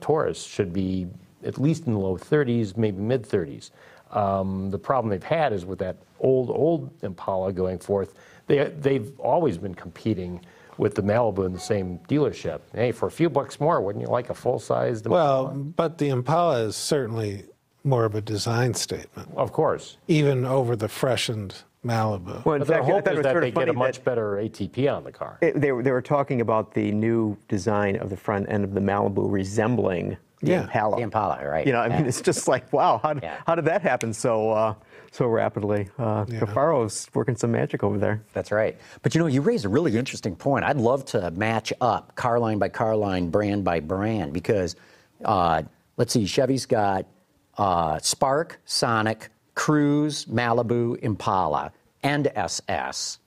Taurus should be at least in the low 30s, maybe mid-30s. The problem they've had is with that old Impala going forth, they've always been competing with the Malibu in the same dealership. Hey, for a few bucks more, wouldn't you like a full-sized Impala? Well, but the Impala is certainly more of a design statement, Of course. even over the freshened Malibu. Well, in But their fact, I hope thought it is was that sort they of get a funny much that better ATP on the car. they were talking about the new design of the front end of the Malibu resembling the Impala. The Impala, right. I mean, it's just like, wow, how did that happen so rapidly? Cafaro's working some magic over there. That's right. But you raise a really interesting point. I'd love to match up car line by car line, brand by brand, because let's see, Chevy's got Spark, Sonic, Cruise, Malibu, Impala, and SS.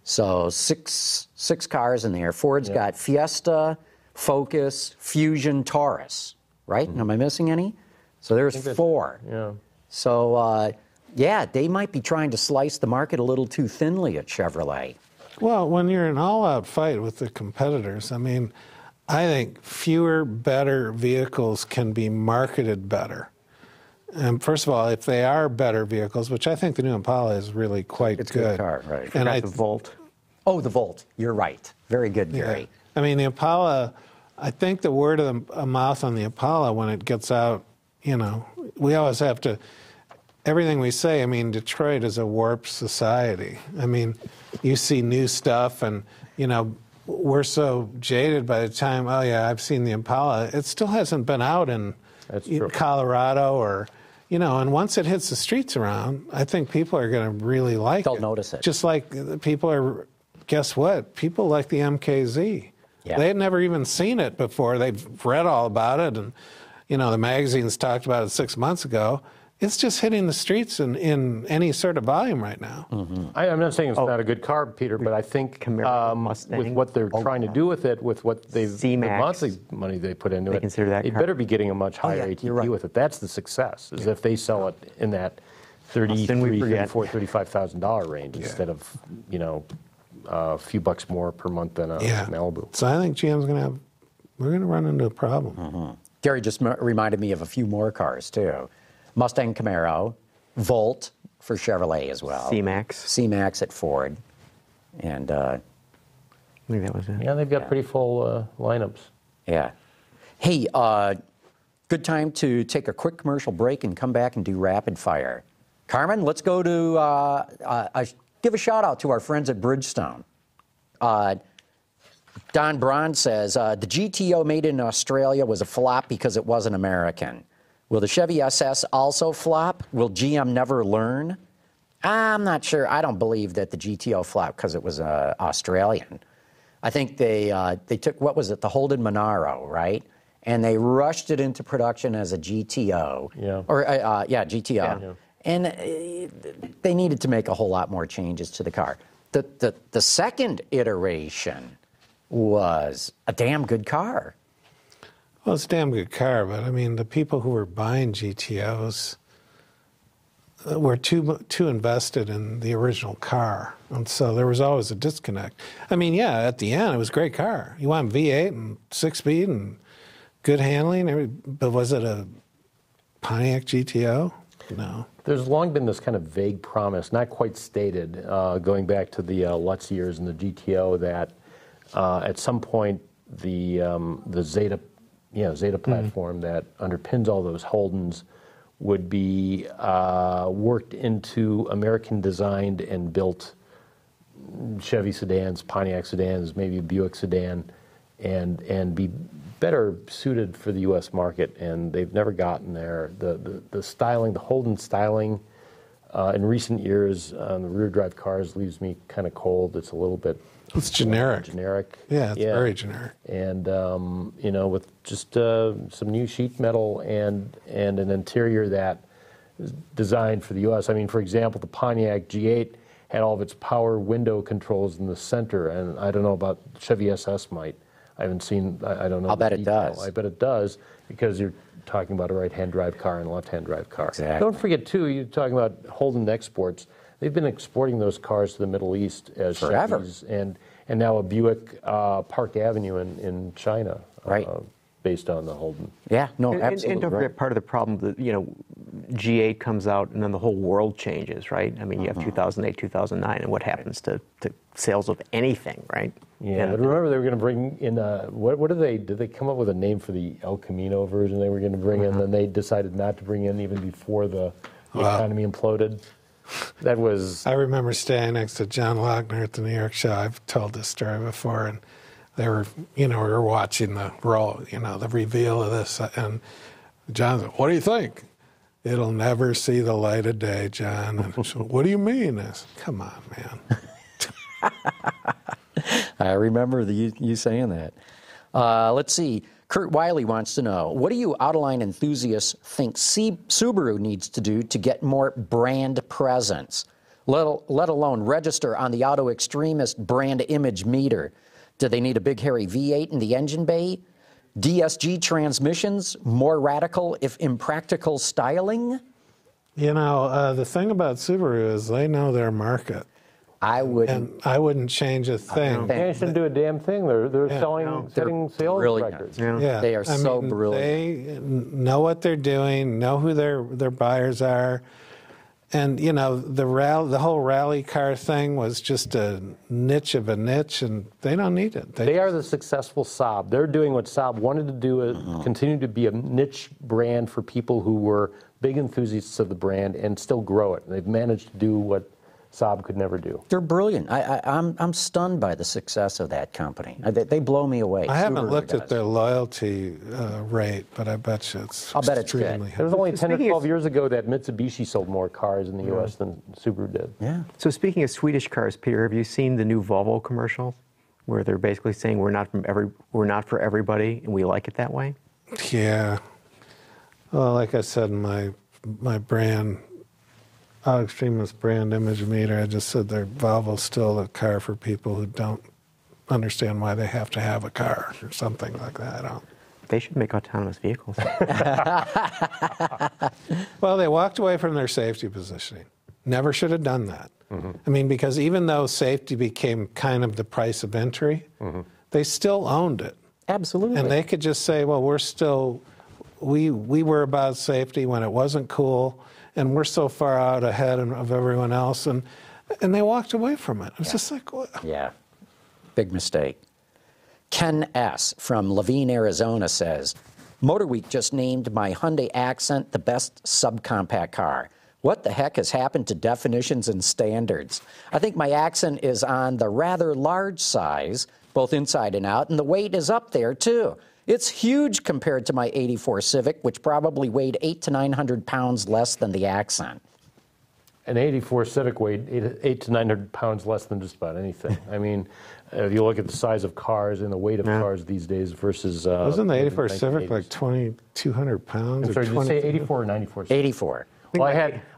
So six cars in there. Ford's got Fiesta, Focus, Fusion, Taurus, right? Am I missing any? So there's 4. Yeah. So, they might be trying to slice the market a little too thinly at Chevrolet. Well, when you're in an all-out fight with the competitors, I mean, I think fewer, better vehicles can be marketed better. And first of all, if they are better vehicles, which I think the new Impala is really quite It's good. a good car, right. And The Volt. Oh, the Volt. You're right. Very good, Gary. I mean, the Impala, I think the word of the mouth on the Impala when it gets out, we always have to, everything we say, I mean, Detroit is a warped society. I mean, you see new stuff and, we're so jaded by the time, I've seen the Impala. It still hasn't been out in Colorado or, and once it hits the streets around, I think people are going to really like it. They'll notice it. Just like people are, guess what? People like the MKZ. Yeah. They had never even seen it before. They've read all about it, and the magazines talked about it 6 months ago. It's just hitting the streets in any sort of volume right now. Mm-hmm. I'm not saying it's not a good car, Peter, but I think Mustang. with what they're trying to do with it, with what the monthly money they put into it, consider that they car. better be getting a much higher you're ATP right. with it. That's the success, is if they sell it in that $33,000, $34,000, $35,000 range instead of, a few bucks more per month than a Malibu. So I think GM's we're going to run into a problem. Mm-hmm. Gary just reminded me of a few more cars, too. Mustang Camaro, Volt for Chevrolet as well. C-Max at Ford. And I think that was it. Yeah, they've got pretty full lineups. yeah. Hey, good time to take a quick commercial break and come back and do rapid fire. Carmen, let's go to give a shout out to our friends at Bridgestone. Don Braun says, the GTO made in Australia was a flop because it wasn't American. Will the Chevy SS also flop? Will GM never learn? I'm not sure. I don't believe that the GTO flopped because it was Australian. I think they took, what was it, the Holden Monaro, right? and they rushed it into production as a GTO. Yeah. Or, GTO. Yeah. And they needed to make a whole lot more changes to the car. The second iteration was a damn good car. Well, it's a damn good car, but I mean, the people who were buying GTOs were too invested in the original car, and so there was always a disconnect. I mean, yeah, at the end, it was a great car. You want V8 and 6-speed and good handling, but was it a Pontiac GTO? No. There's long been this kind of vague promise, not quite stated, going back to the Lutz years and the GTO, that at some point the Zeta platform that underpins all those Holdens would be worked into American-designed and built Chevy sedans, Pontiac sedans, maybe a Buick sedan, and be better suited for the U.S. market. And they've never gotten there. The styling, the Holden styling, in recent years on the rear-drive cars leaves me kind of cold. It's a little bit... It's generic. Yeah, it's very generic. And, with just some new sheet metal and an interior that is designed for the U.S. I mean, for example, the Pontiac G8 had all of its power window controls in the center, and I don't know about Chevy SS might. I haven't seen, I don't know. I'll bet it does. I bet it does, because you're talking about a right-hand drive car and a left-hand drive car. Exactly. Don't forget, too, you're talking about Holden exports. They've been exporting those cars to the Middle East as forever, Chevys, and now a Buick Park Avenue in China, right, based on the Holden. Yeah, no, absolutely. And don't forget, part of the problem that G8 comes out and then the whole world changes, right? I mean, you have 2008, 2009, and what happens to sales of anything, right? Yeah, but remember they were going to bring in what did they come up with a name for the El Camino version they were going to bring in, and then they decided not to bring in even before the economy imploded. That was... I remember staying next to John Lochner at the New York show. I've told this story before, and they were, we were watching the reveal of this, and John said, "What do you think?" "It'll never see the light of day, John." And so, "What do you mean?" I said, "Come on, man." I remember you saying that. Let's see. Kurt Wiley wants to know, what do you Autoline enthusiasts think Subaru needs to do to get more brand presence, let alone register on the Autoextremist brand image meter? Do they need a big hairy V8 in the engine bay? DSG transmissions, more radical if impractical styling? The thing about Subaru is they know their market. I wouldn't change a thing. They shouldn't do a damn thing. They're setting sales brilliant records. Yeah. They are so brilliant. They know what they're doing, know who their buyers are. And, the whole rally car thing was just a niche of a niche, and they don't need it. They are the successful Saab. They're doing what Saab wanted to do, continue to be a niche brand for people who were big enthusiasts of the brand and still grow it. And they've managed to do what Saab could never do. They're brilliant. I'm stunned by the success of that company. They blow me away. I haven't looked at their loyalty rate, but I bet you it's extremely high. It was only 10 or 12 years ago that Mitsubishi sold more cars in the U.S. than Subaru did. Yeah. So speaking of Swedish cars, Peter, have you seen the new Volvo commercial where they're basically saying we're not for everybody and we like it that way? Yeah. Well, like I said in my brand, Autoextremist brand image meter, I just said that Volvo's still a car for people who don't understand why they have to have a car or something like that. They should make autonomous vehicles. Well, they walked away from their safety positioning. Never should have done that. I mean, because even though safety became kind of the price of entry, they still owned it. Absolutely. And they could just say, well, we were about safety when it wasn't cool, and we're so far out ahead of everyone else, and they walked away from it. It was just like, what? Yeah, big mistake. Ken S. from Laveen, Arizona says, Motor Week just named my Hyundai Accent the best subcompact car. What the heck has happened to definitions and standards? I think my Accent is on the rather large size, both inside and out, and the weight is up there, too. It's huge compared to my '84 Civic, which probably weighed 800 to 900 pounds less than the Accent. An 84 Civic weighed 800 to 900 pounds less than just about anything. I mean, if you look at the size of cars and the weight of cars these days versus... Wasn't the 84 Civic like 2,200 pounds? I'm sorry, did you say 84 or 94? 84. Well,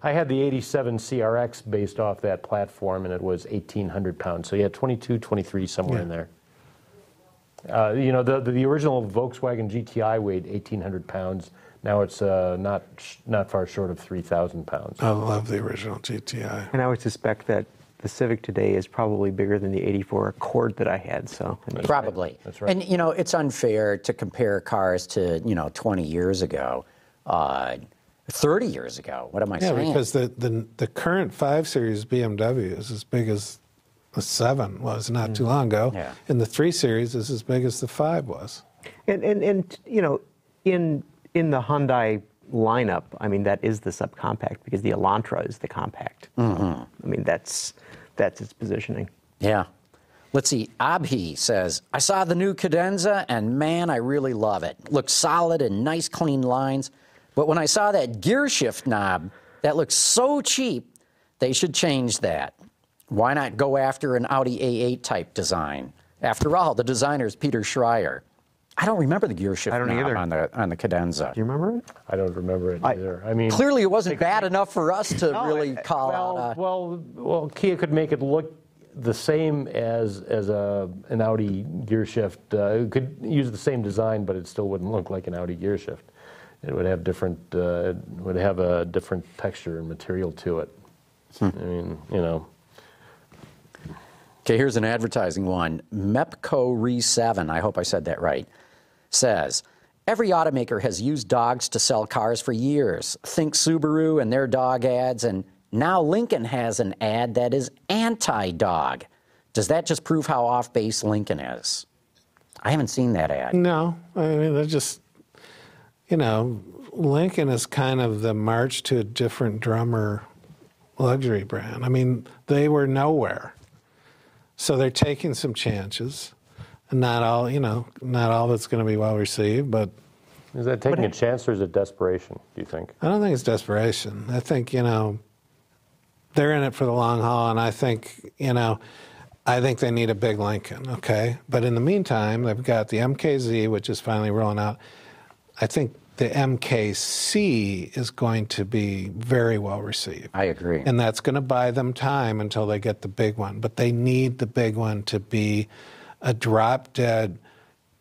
I had the 87 CRX based off that platform, and it was 1,800 pounds. So you had 22, 23, somewhere in there. You know, the original Volkswagen GTI weighed 1,800 pounds. Now it's not far short of 3,000 pounds. I love the original GTI. And I would suspect that the Civic today is probably bigger than the 84 Accord that I had. So Probably. That's right. And, you know, it's unfair to compare cars to, you know, 20 years ago, 30 years ago. What am I saying? Yeah, because the current 5 Series BMW is as big as the 7 was not too long ago. Yeah. And the 3 Series is as big as the 5 was. And you know, in the Hyundai lineup, I mean, that is the subcompact because the Elantra is the compact. I mean, that's its positioning. Yeah. Let's see. Abhi says, I saw the new Cadenza, and man, I really love it. Looks solid and nice, clean lines. But when I saw that gear shift knob, that looks so cheap, they should change that. Why not go after an Audi A8 type design? After all, the designer is Peter Schreier. I don't remember the gear shift knob on the Cadenza. Do you remember it? I don't remember it either. I mean, clearly, it wasn't bad enough for us to really call out. Well, Kia could make it look the same as an Audi gear shift. It could use the same design, but it still wouldn't look like an Audi gear shift. It would have a different texture and material to it. I mean, you know. Okay, here's an advertising one. Mepco Re7, I hope I said that right, says, every automaker has used dogs to sell cars for years. Think Subaru and their dog ads, and now Lincoln has an ad that is anti-dog. Does that just prove how off-base Lincoln is? I haven't seen that ad. No, I mean, they're just, you know, Lincoln is kind of the march to a different drummer luxury brand. I mean, they were nowhere. So they're taking some chances. And not all of it's going to be well received, but... Is that taking a chance or is it desperation, do you think? I don't think it's desperation. I think, you know, they're in it for the long haul, and I think, you know, I think they need a big Lincoln, okay? But in the meantime, they've got the MKZ, which is finally rolling out. I think the MKC is going to be very well received. I agree. And that's going to buy them time until they get the big one. But they need the big one to be a drop-dead,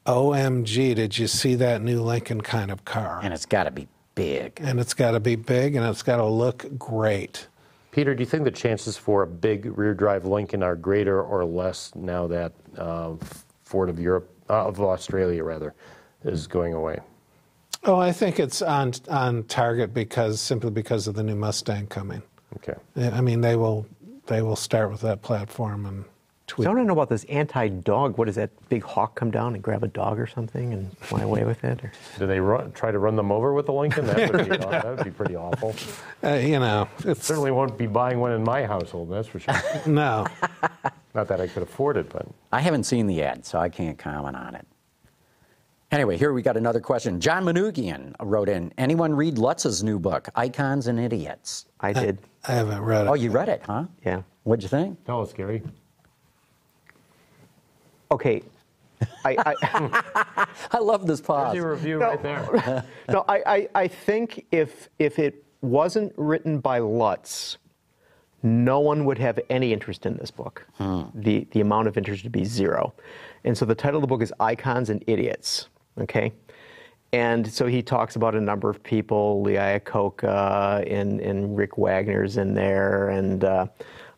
OMG, did you see that new Lincoln kind of car? And it's got to be big. And it's got to be big, and it's got to look great. Peter, do you think the chances for a big rear-drive Lincoln are greater or less now that Ford of Australia rather, is going away? Oh, I think it's on target simply because of the new Mustang coming. Okay. I mean, they will start with that platform and tweak. So I want to know about this anti-dog. What does that big hawk come down and grab a dog or something and fly away with it? Or? Do they try to run them over with the Lincoln? That would be pretty awful. You know, it certainly won't be buying one in my household. That's for sure. No. Not that I could afford it, but I haven't seen the ad, so I can't comment on it. Anyway, here we got another question. John Manugian wrote in, anyone read Lutz's new book, Icons and Idiots? I did. I haven't read it. Oh, you read it, huh? Yeah. What'd you think? tell us, Gary. Okay. I love this pause. There's your review right there. No, I think if it wasn't written by Lutz, no one would have any interest in this book. The amount of interest would be zero. And so the title of the book is Icons and Idiots, okay? And so he talks about a number of people, Lee Iacocca and Rick Wagner's in there, and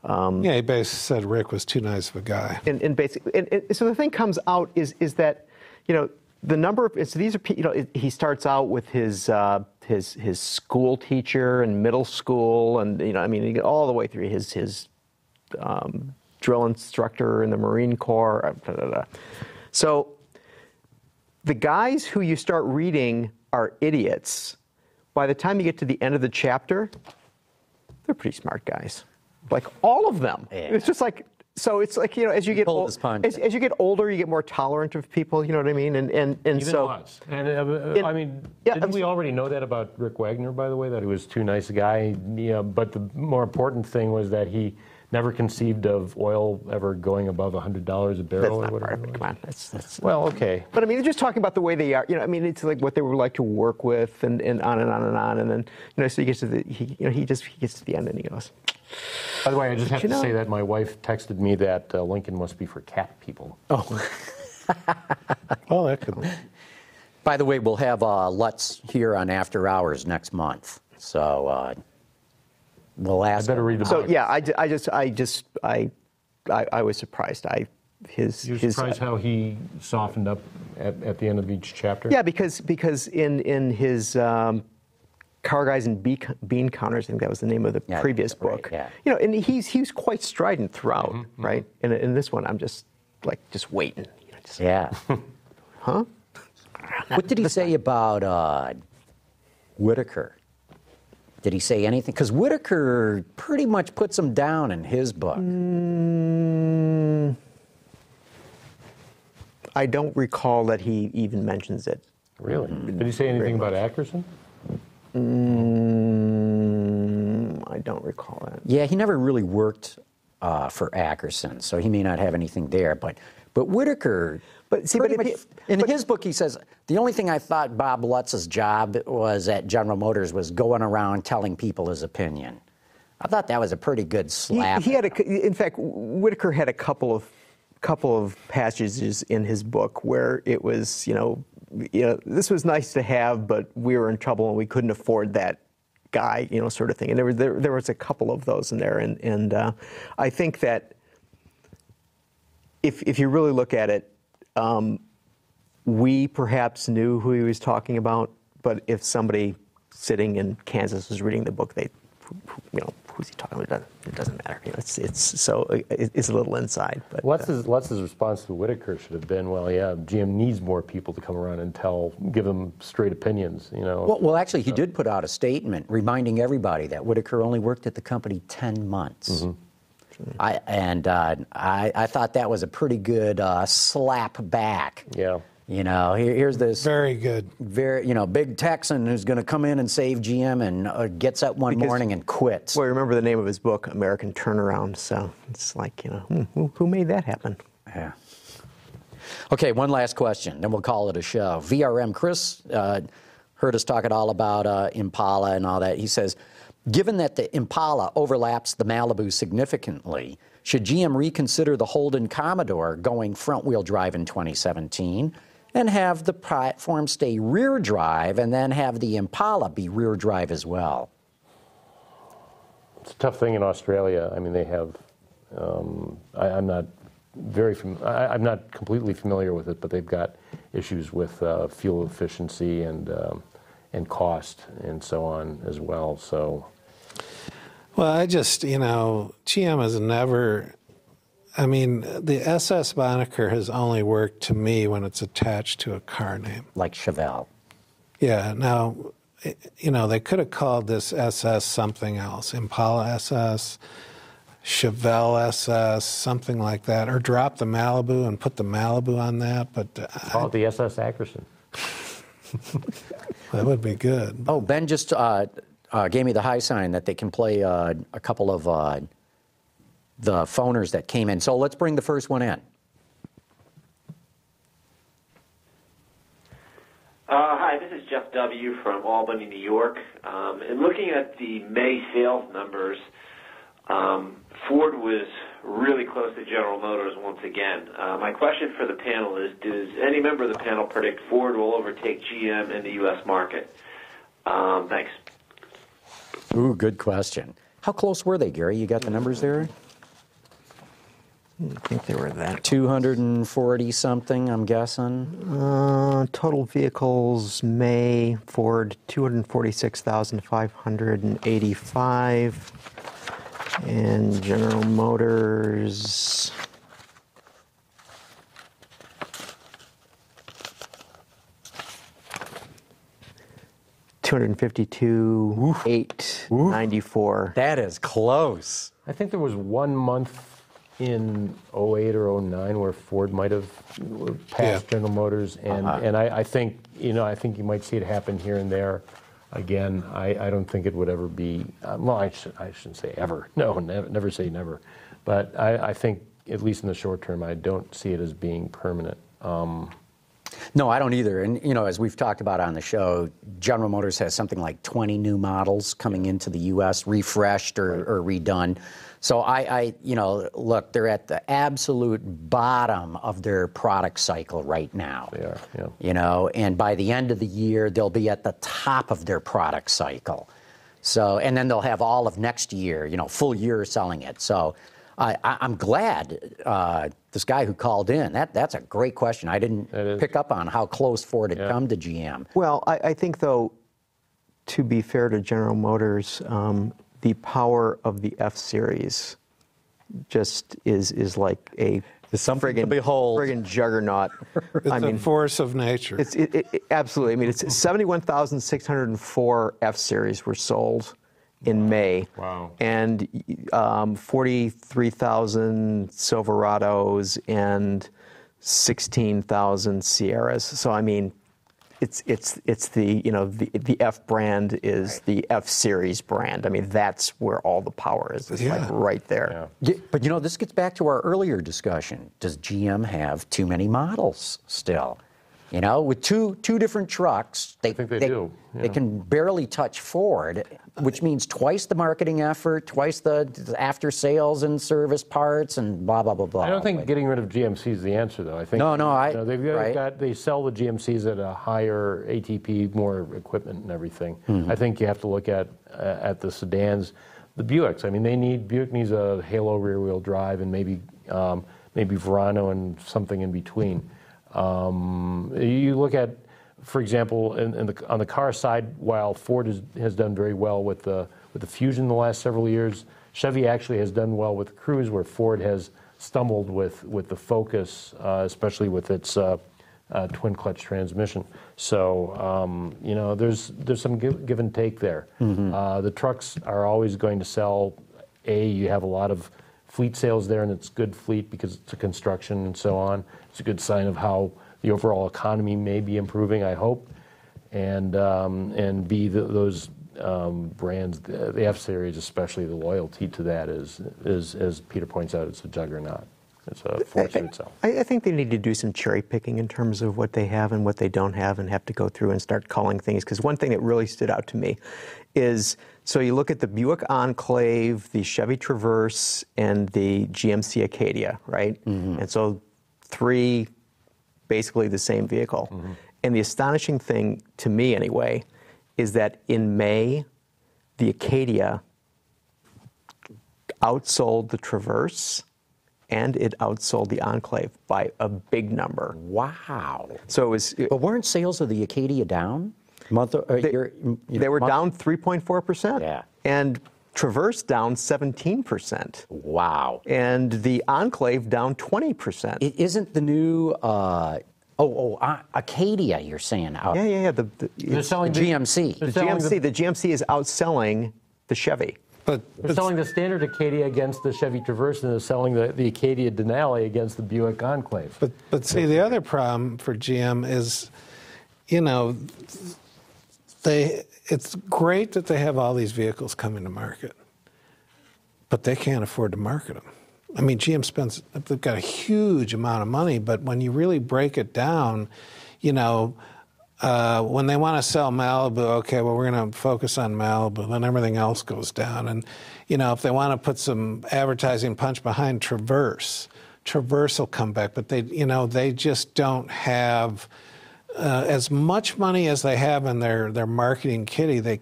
yeah, he basically said Rick was too nice of a guy. And basically, so the thing comes out is that, you know, the number of so these are, you know, he starts out with his school teacher and middle school, and you know, I mean, you get all the way through his drill instructor in the Marine Corps. So the guys who you start reading are idiots. By the time you get to the end of the chapter, they're pretty smart guys. Like all of them. Yeah. It's just like So it's like, as you get as you get older, you get more tolerant of people. You know what I mean? And Even so us. And didn't we already know that about Rick Wagner, by the way, that he was too nice a guy? Yeah. But the more important thing was that he never conceived of oil ever going above $100 a barrel. That's or not whatever. part of it. Come on, that's well, okay. But I mean, just talking about the way they are. It's like what they were like to work with, and on and on and on. And then, so he gets to he gets to the end and he goes. By the way, I just have to say that my wife texted me that Lincoln must be for cat people. Oh. Well, that could be. By the way, we'll have Lutz here on After Hours next month. So we'll ask. I better read the book. So yeah, I was surprised. You're surprised how he softened up at the end of each chapter? Yeah, because in his Car Guys and Bean Counters, I think that was the name of the previous book. Right, yeah. And he's quite strident throughout, right? And in this one, I'm just waiting. Yeah. Huh? What did he say about Whitaker? Did he say anything? Because Whitaker pretty much puts him down in his book. I don't recall that he even mentions it. Really? Did he say anything about Ackerson? I don't recall that. Yeah, he never really worked for Ackerson, so he may not have anything there. But Whitaker, in his book, he says, the only thing I thought Bob Lutz's job was at General Motors was going around telling people his opinion. I thought that was a pretty good slap. In fact, Whitaker had a couple of passages in his book where it was, this was nice to have, but we were in trouble and we couldn't afford that guy, sort of thing. And there was a couple of those in there, and I think that if you really look at it, we perhaps knew who he was talking about, but if somebody sitting in Kansas was reading the book, who's he talking about? It doesn't matter. It's a little inside. But Lutz's response to Whitaker should have been, well, yeah, GM needs more people to come around and give them straight opinions. Well, actually, he did put out a statement reminding everybody that Whitaker only worked at the company 10 months. Mm-hmm. I thought that was a pretty good slap back. Yeah. Here's this very good, big Texan who's going to come in and save GM and gets up one morning and quits. Well, remember the name of his book, American Turnaround. So it's like, who made that happen? Yeah. Okay, one last question, then we'll call it a show. VRM Chris heard us talk all about Impala and all that. He says, given that the Impala overlaps the Malibu significantly, should GM reconsider the Holden Commodore going front-wheel drive in 2017 and have the platform stay rear drive and then have the Impala be rear drive as well? It's a tough thing in Australia. I mean, they have, I'm not I'm not completely familiar with it, but they've got issues with fuel efficiency and cost and so on as well. So, well, GM has never. I mean, the SS moniker has only worked to me when it's attached to a car name, like Chevelle. Yeah. Now, they could have called this SS something else, Impala SS. Chevelle SS, something like that, or drop the Malibu and put the Malibu on that. But call it the SS Ackerson. That would be good. Oh, Ben just gave me the high sign that they can play a couple of the phoners that came in. So let's bring the first one in. Hi, this is Jeff W. from Albany, New York. And looking at the May sales numbers, Ford was really close to General Motors once again. My question for the panel is, does any member of the panel predict Ford will overtake GM in the U.S. market? Thanks. Ooh, good question. How close were they, Gary? You got the numbers there? I think they were that. 240-something, I'm guessing. Total vehicles, May, Ford, 246,585. And General Motors, $252,894. That is close. I think there was 1 month in 08 or 09 where Ford might have passed General Motors, and I think I think you might see it happen here and there. Again, I don't think it would ever be. Well, I shouldn't say ever. No, never say never. But I think at least in the short term, I don't see it as being permanent. No, I don't either. And, as we've talked about on the show, General Motors has something like 20 new models coming into the U.S., refreshed or redone. So look, they're at the absolute bottom of their product cycle right now. They are, yeah. And by the end of the year, they'll be at the top of their product cycle. So, and then they'll have all of next year, full year selling it. So I'm glad this guy who called in, that's a great question. I didn't pick up on how close Ford had come to GM. Well, I think, though, to be fair to General Motors, the power of the F-Series just is like a friggin' juggernaut. It's a force of nature. Absolutely. I mean, it's 71,604 F-Series were sold in May. Wow. And 43,000 Silverados and 16,000 Sierras. So, I mean, it's the the F brand is the F-Series brand. I mean, that's where all the power is. It's like right there. Yeah, but this gets back to our earlier discussion. Does GM have too many models still? With two different trucks, I think they do. Yeah. They can barely touch Ford, which means twice the marketing effort, twice the after sales and service parts, and blah blah blah blah. I don't think getting rid of GMC is the answer, though. I think they sell the GMCs at a higher ATP, more equipment and everything. Mm-hmm. I think you have to look at the sedans, the Buicks. I mean, Buick needs a Halo rear-wheel drive and maybe Verano and something in between. You look at, for example, on the car side, while Ford has done very well with the Fusion the last several years, Chevy actually has done well with the Cruze, where Ford has stumbled with the Focus, especially with its twin clutch transmission. So there's some give and take there. Mm-hmm. The trucks are always going to sell. You have a lot of fleet sales there, and it's good fleet because it's a construction and so on. It's a good sign of how the overall economy may be improving, I hope. And B, those brands, the F-Series especially, the loyalty to that is, as Peter points out, it's a juggernaut. It's a force in itself. I think they need to do some cherry picking in terms of what they have and what they don't have, and have to go through and start culling things. Because one thing that really stood out to me is, so you look at the Buick Enclave, the Chevy Traverse, and the GMC Acadia, right? Mm-hmm. And so three, basically the same vehicle. Mm-hmm. And the astonishing thing, to me anyway, is that in May, the Acadia outsold the Traverse, and it outsold the Enclave by a big number. Wow. So it was. But weren't sales of the Acadia down? They were down 3.4%. Yeah. And Traverse down 17%. Wow. And the Enclave down 20%. It isn't the new Acadia you're saying out. Yeah. They're selling the GMC. The GMC is outselling the Chevy. They're selling the standard Acadia against the Chevy Traverse, and they're selling the Acadia Denali against the Buick Enclave. But see, the other problem for GM is, it's great that they have all these vehicles coming to market, but they can't afford to market them. I mean, GM they've got a huge amount of money, but when you really break it down, when they want to sell Malibu, okay, well, we're going to focus on Malibu, then everything else goes down. And, if they want to put some advertising punch behind Traverse will come back, but they just don't have as much money as they have in their marketing kitty. They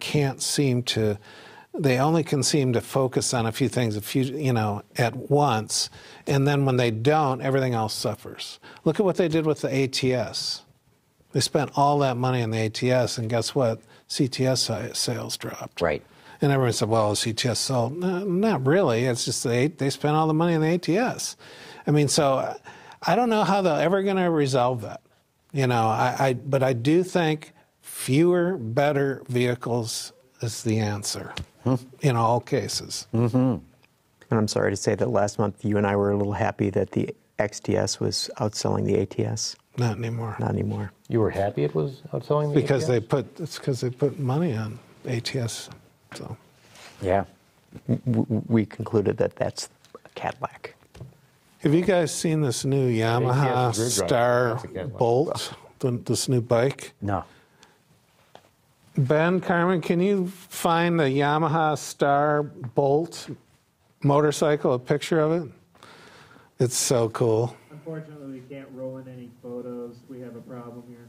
only can seem to focus on a few things, at once. And then when they don't, everything else suffers. Look at what they did with the ATS. They spent all that money on the ATS, and guess what? CTS sales dropped. Right. And everyone said, well, CTS sold. No, not really. It's just they spent all the money on the ATS. I mean, so I don't know how they're ever going to resolve that. But I do think fewer, better vehicles is the answer in all cases. Mm-hmm. And I'm sorry to say that last month you and I were a little happy that the XTS was outselling the ATS. Not anymore. Not anymore. You were happy it was outselling the Because ATS? it's because they put money on ATS. So Yeah. We concluded that that's a Cadillac. have you guys seen this new Yamaha ATS is a grid drive. Star That's a Cadillac. Bolt? This new bike? No. Ben, Carmen, can you find the Yamaha Star Bolt motorcycle, a picture of it? It's so cool. Unfortunately, we can't roll in any photos. We have a problem here.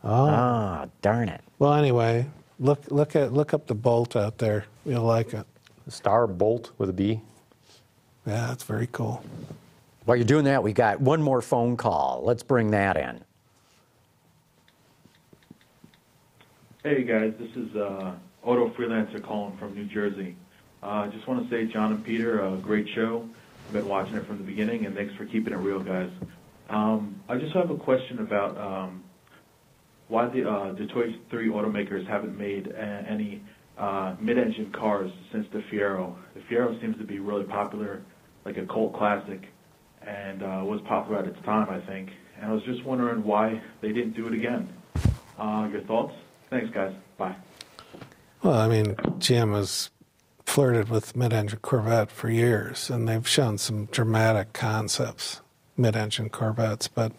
Oh, darn it. Well, anyway, look up the Bolt out there. You'll like it. Star Bolt with a B. Yeah, it's very cool. While you're doing that, we got one more phone call. Let's bring that in. Hey guys, this is Auto Freelancer calling from New Jersey. I just want to say, John and Peter, great show. I've been watching it from the beginning, and thanks for keeping it real, guys. I just have a question about why the Detroit 3 automakers haven't made any mid-engine cars since the Fiero. The Fiero seems to be really popular, like a cult classic, and was popular at its time, I think. And I was just wondering why they didn't do it again. Your thoughts? Thanks, guys. Bye. Well, I mean, GM has flirted with mid-engine Corvette for years, and they've shown some dramatic concepts, mid-engine Corvettes. But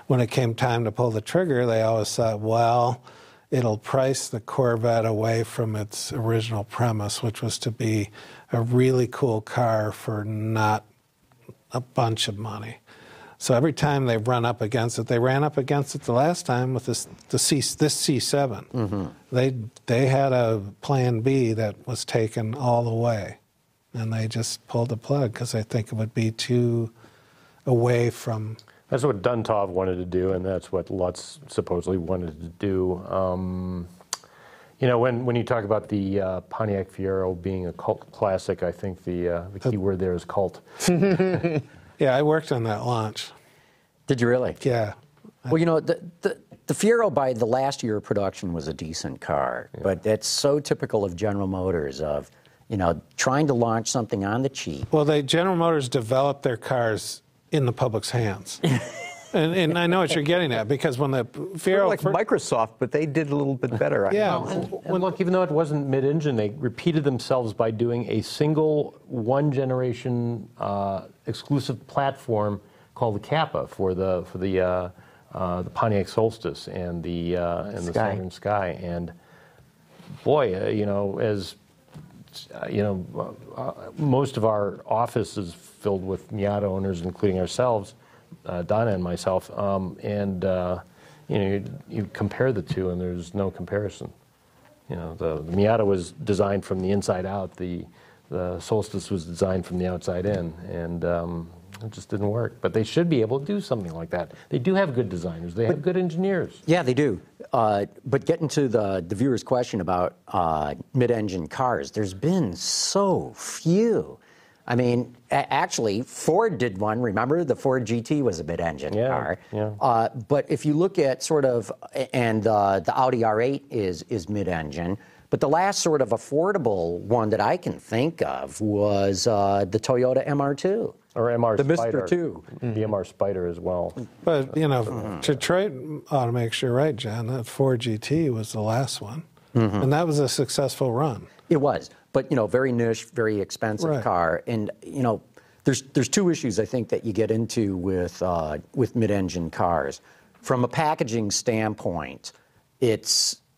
when it came time to pull the trigger, they always thought, well, it'll price the Corvette away from its original premise, which was to be a really cool car for not a bunch of money. So every time they run up against it, they ran up against it the last time with this C7. Mm-hmm. They had a plan B that was taken all the way, and they just pulled the plug because they think it would be too away from. That's what Duntov wanted to do, and that's what Lutz supposedly wanted to do. You know, when you talk about the Pontiac Fiero being a cult classic, I think the key word there is cult. Yeah, I worked on that launch. Did you really? Yeah. Well, you know, the Fiero by the last year of production was a decent car, but that's so typical of General Motors of, you know, trying to launch something on the cheap. Well, General Motors developed their cars in the public's hands. And I know what you're getting at, because when the Fiero... Like Microsoft, but they did a little bit better. Yeah. And look, even though it wasn't mid-engine, they repeated themselves by doing a single one-generation exclusive platform called the Kappa for the Pontiac Solstice and the Southern Sky. And boy, you know, as you know, most of our office is filled with Miata owners, including ourselves. Donna and myself, and you know, you compare the two, and there's no comparison. You know, the Miata was designed from the inside out. The Solstice was designed from the outside in, and it just didn't work. But they should be able to do something like that. They do have good designers. They have good engineers. Yeah, they do. But getting to the viewer's question about mid-engine cars, there's been so few. I mean, actually, Ford did one. Remember, the Ford GT was a mid-engine car. Yeah. But if you look at sort of, and the Audi R8 is mid-engine, but the last sort of affordable one that I can think of was the Toyota MR2. Or MR the Spider. Mr. 2. The MR Spider as well. But, you know, Detroit automakers, you're right, John, that Ford GT was the last one. Mm-hmm. And that was a successful run. It was. But, you know, very niche, very expensive car. And, you know, there's two issues, I think, that you get into with mid-engine cars. From a packaging standpoint, you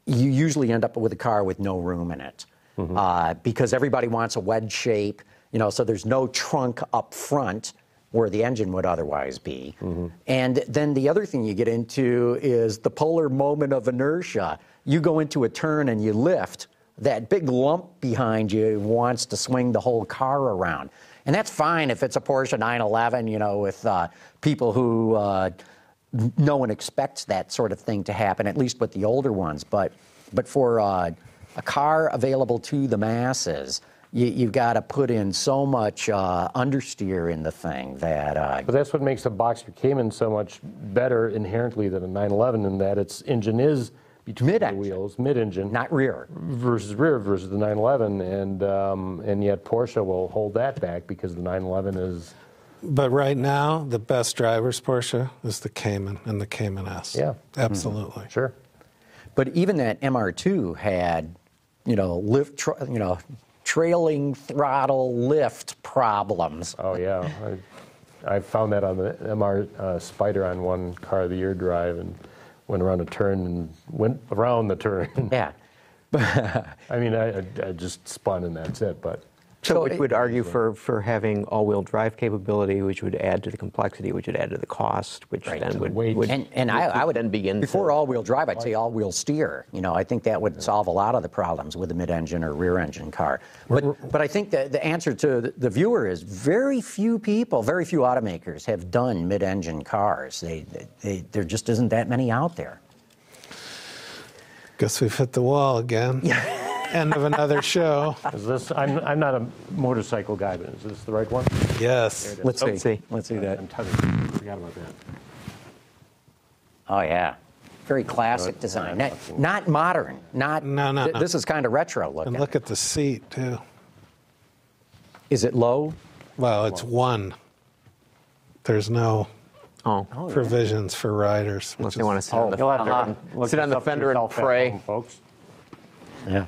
usually end up with a car with no room in it. Mm-hmm. Because everybody wants a wedge shape, you know, so there's no trunk up front where the engine would otherwise be. Mm-hmm. And then the other thing you get into is the polar moment of inertia. You go into a turn and you lift, that big lump behind you wants to swing the whole car around. And that's fine if it's a Porsche 911, you know, with people who no one expects that sort of thing to happen, at least with the older ones. But for a car available to the masses, you've got to put in so much understeer in the thing that... But that's what makes the Boxster Cayman so much better inherently than a 911, in that its engine is between the Mid-engine. wheels, mid-engine, Not rear. versus the 911, and yet Porsche will hold that back because the 911 is. But right now, the best driver's Porsche is the Cayman and the Cayman S. Yeah. Absolutely. Sure. But even that MR2 had, trailing throttle lift problems. Oh yeah, I found that on the MR Spider on one car of the year drive, and went around a turn and went around the turn. Yeah. I mean, I just spun and that's it. But So it would argue for having all-wheel drive capability, which would add to the complexity, which would add to the cost, which Right. then To the would, weight. And I would then begin before to, all-wheel drive, I'd say all-wheel steer. I think that would solve a lot of the problems with a mid-engine or rear-engine car. But I think the answer to the viewer is very few automakers have done mid-engine cars. There just isn't that many out there. Guess we've hit the wall again. End of another show. is this? I'm not a motorcycle guy, but is this the right one? Yes. Let's see. see. Let's see that. I'm tethered. Forgot about that. Oh yeah, very classic design. Not modern. Not. No. This is kind of retro looking. And look at the seat, too. Is it low? Well, it's one. There's no provisions for riders. unless they want to sit on the, You'll have to look sit on this the up fender and yourself at pray. home, folks. Yeah.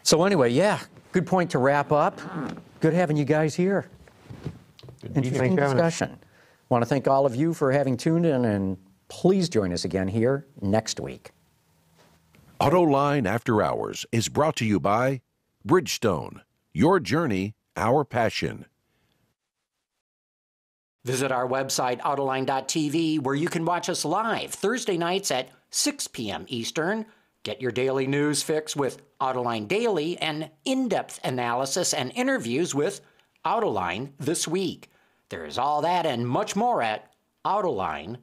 So anyway, good point to wrap up. Good having you guys here. Interesting discussion. Want to thank all of you for having tuned in, and please join us again here next week. Autoline After Hours is brought to you by Bridgestone. Your journey, our passion. Visit our website, Autoline.tv, where you can watch us live Thursday nights at 6 p.m. Eastern. Get your daily news fix with Autoline Daily and in-depth analysis and interviews with Autoline This Week. There's all that and much more at Autoline.tv.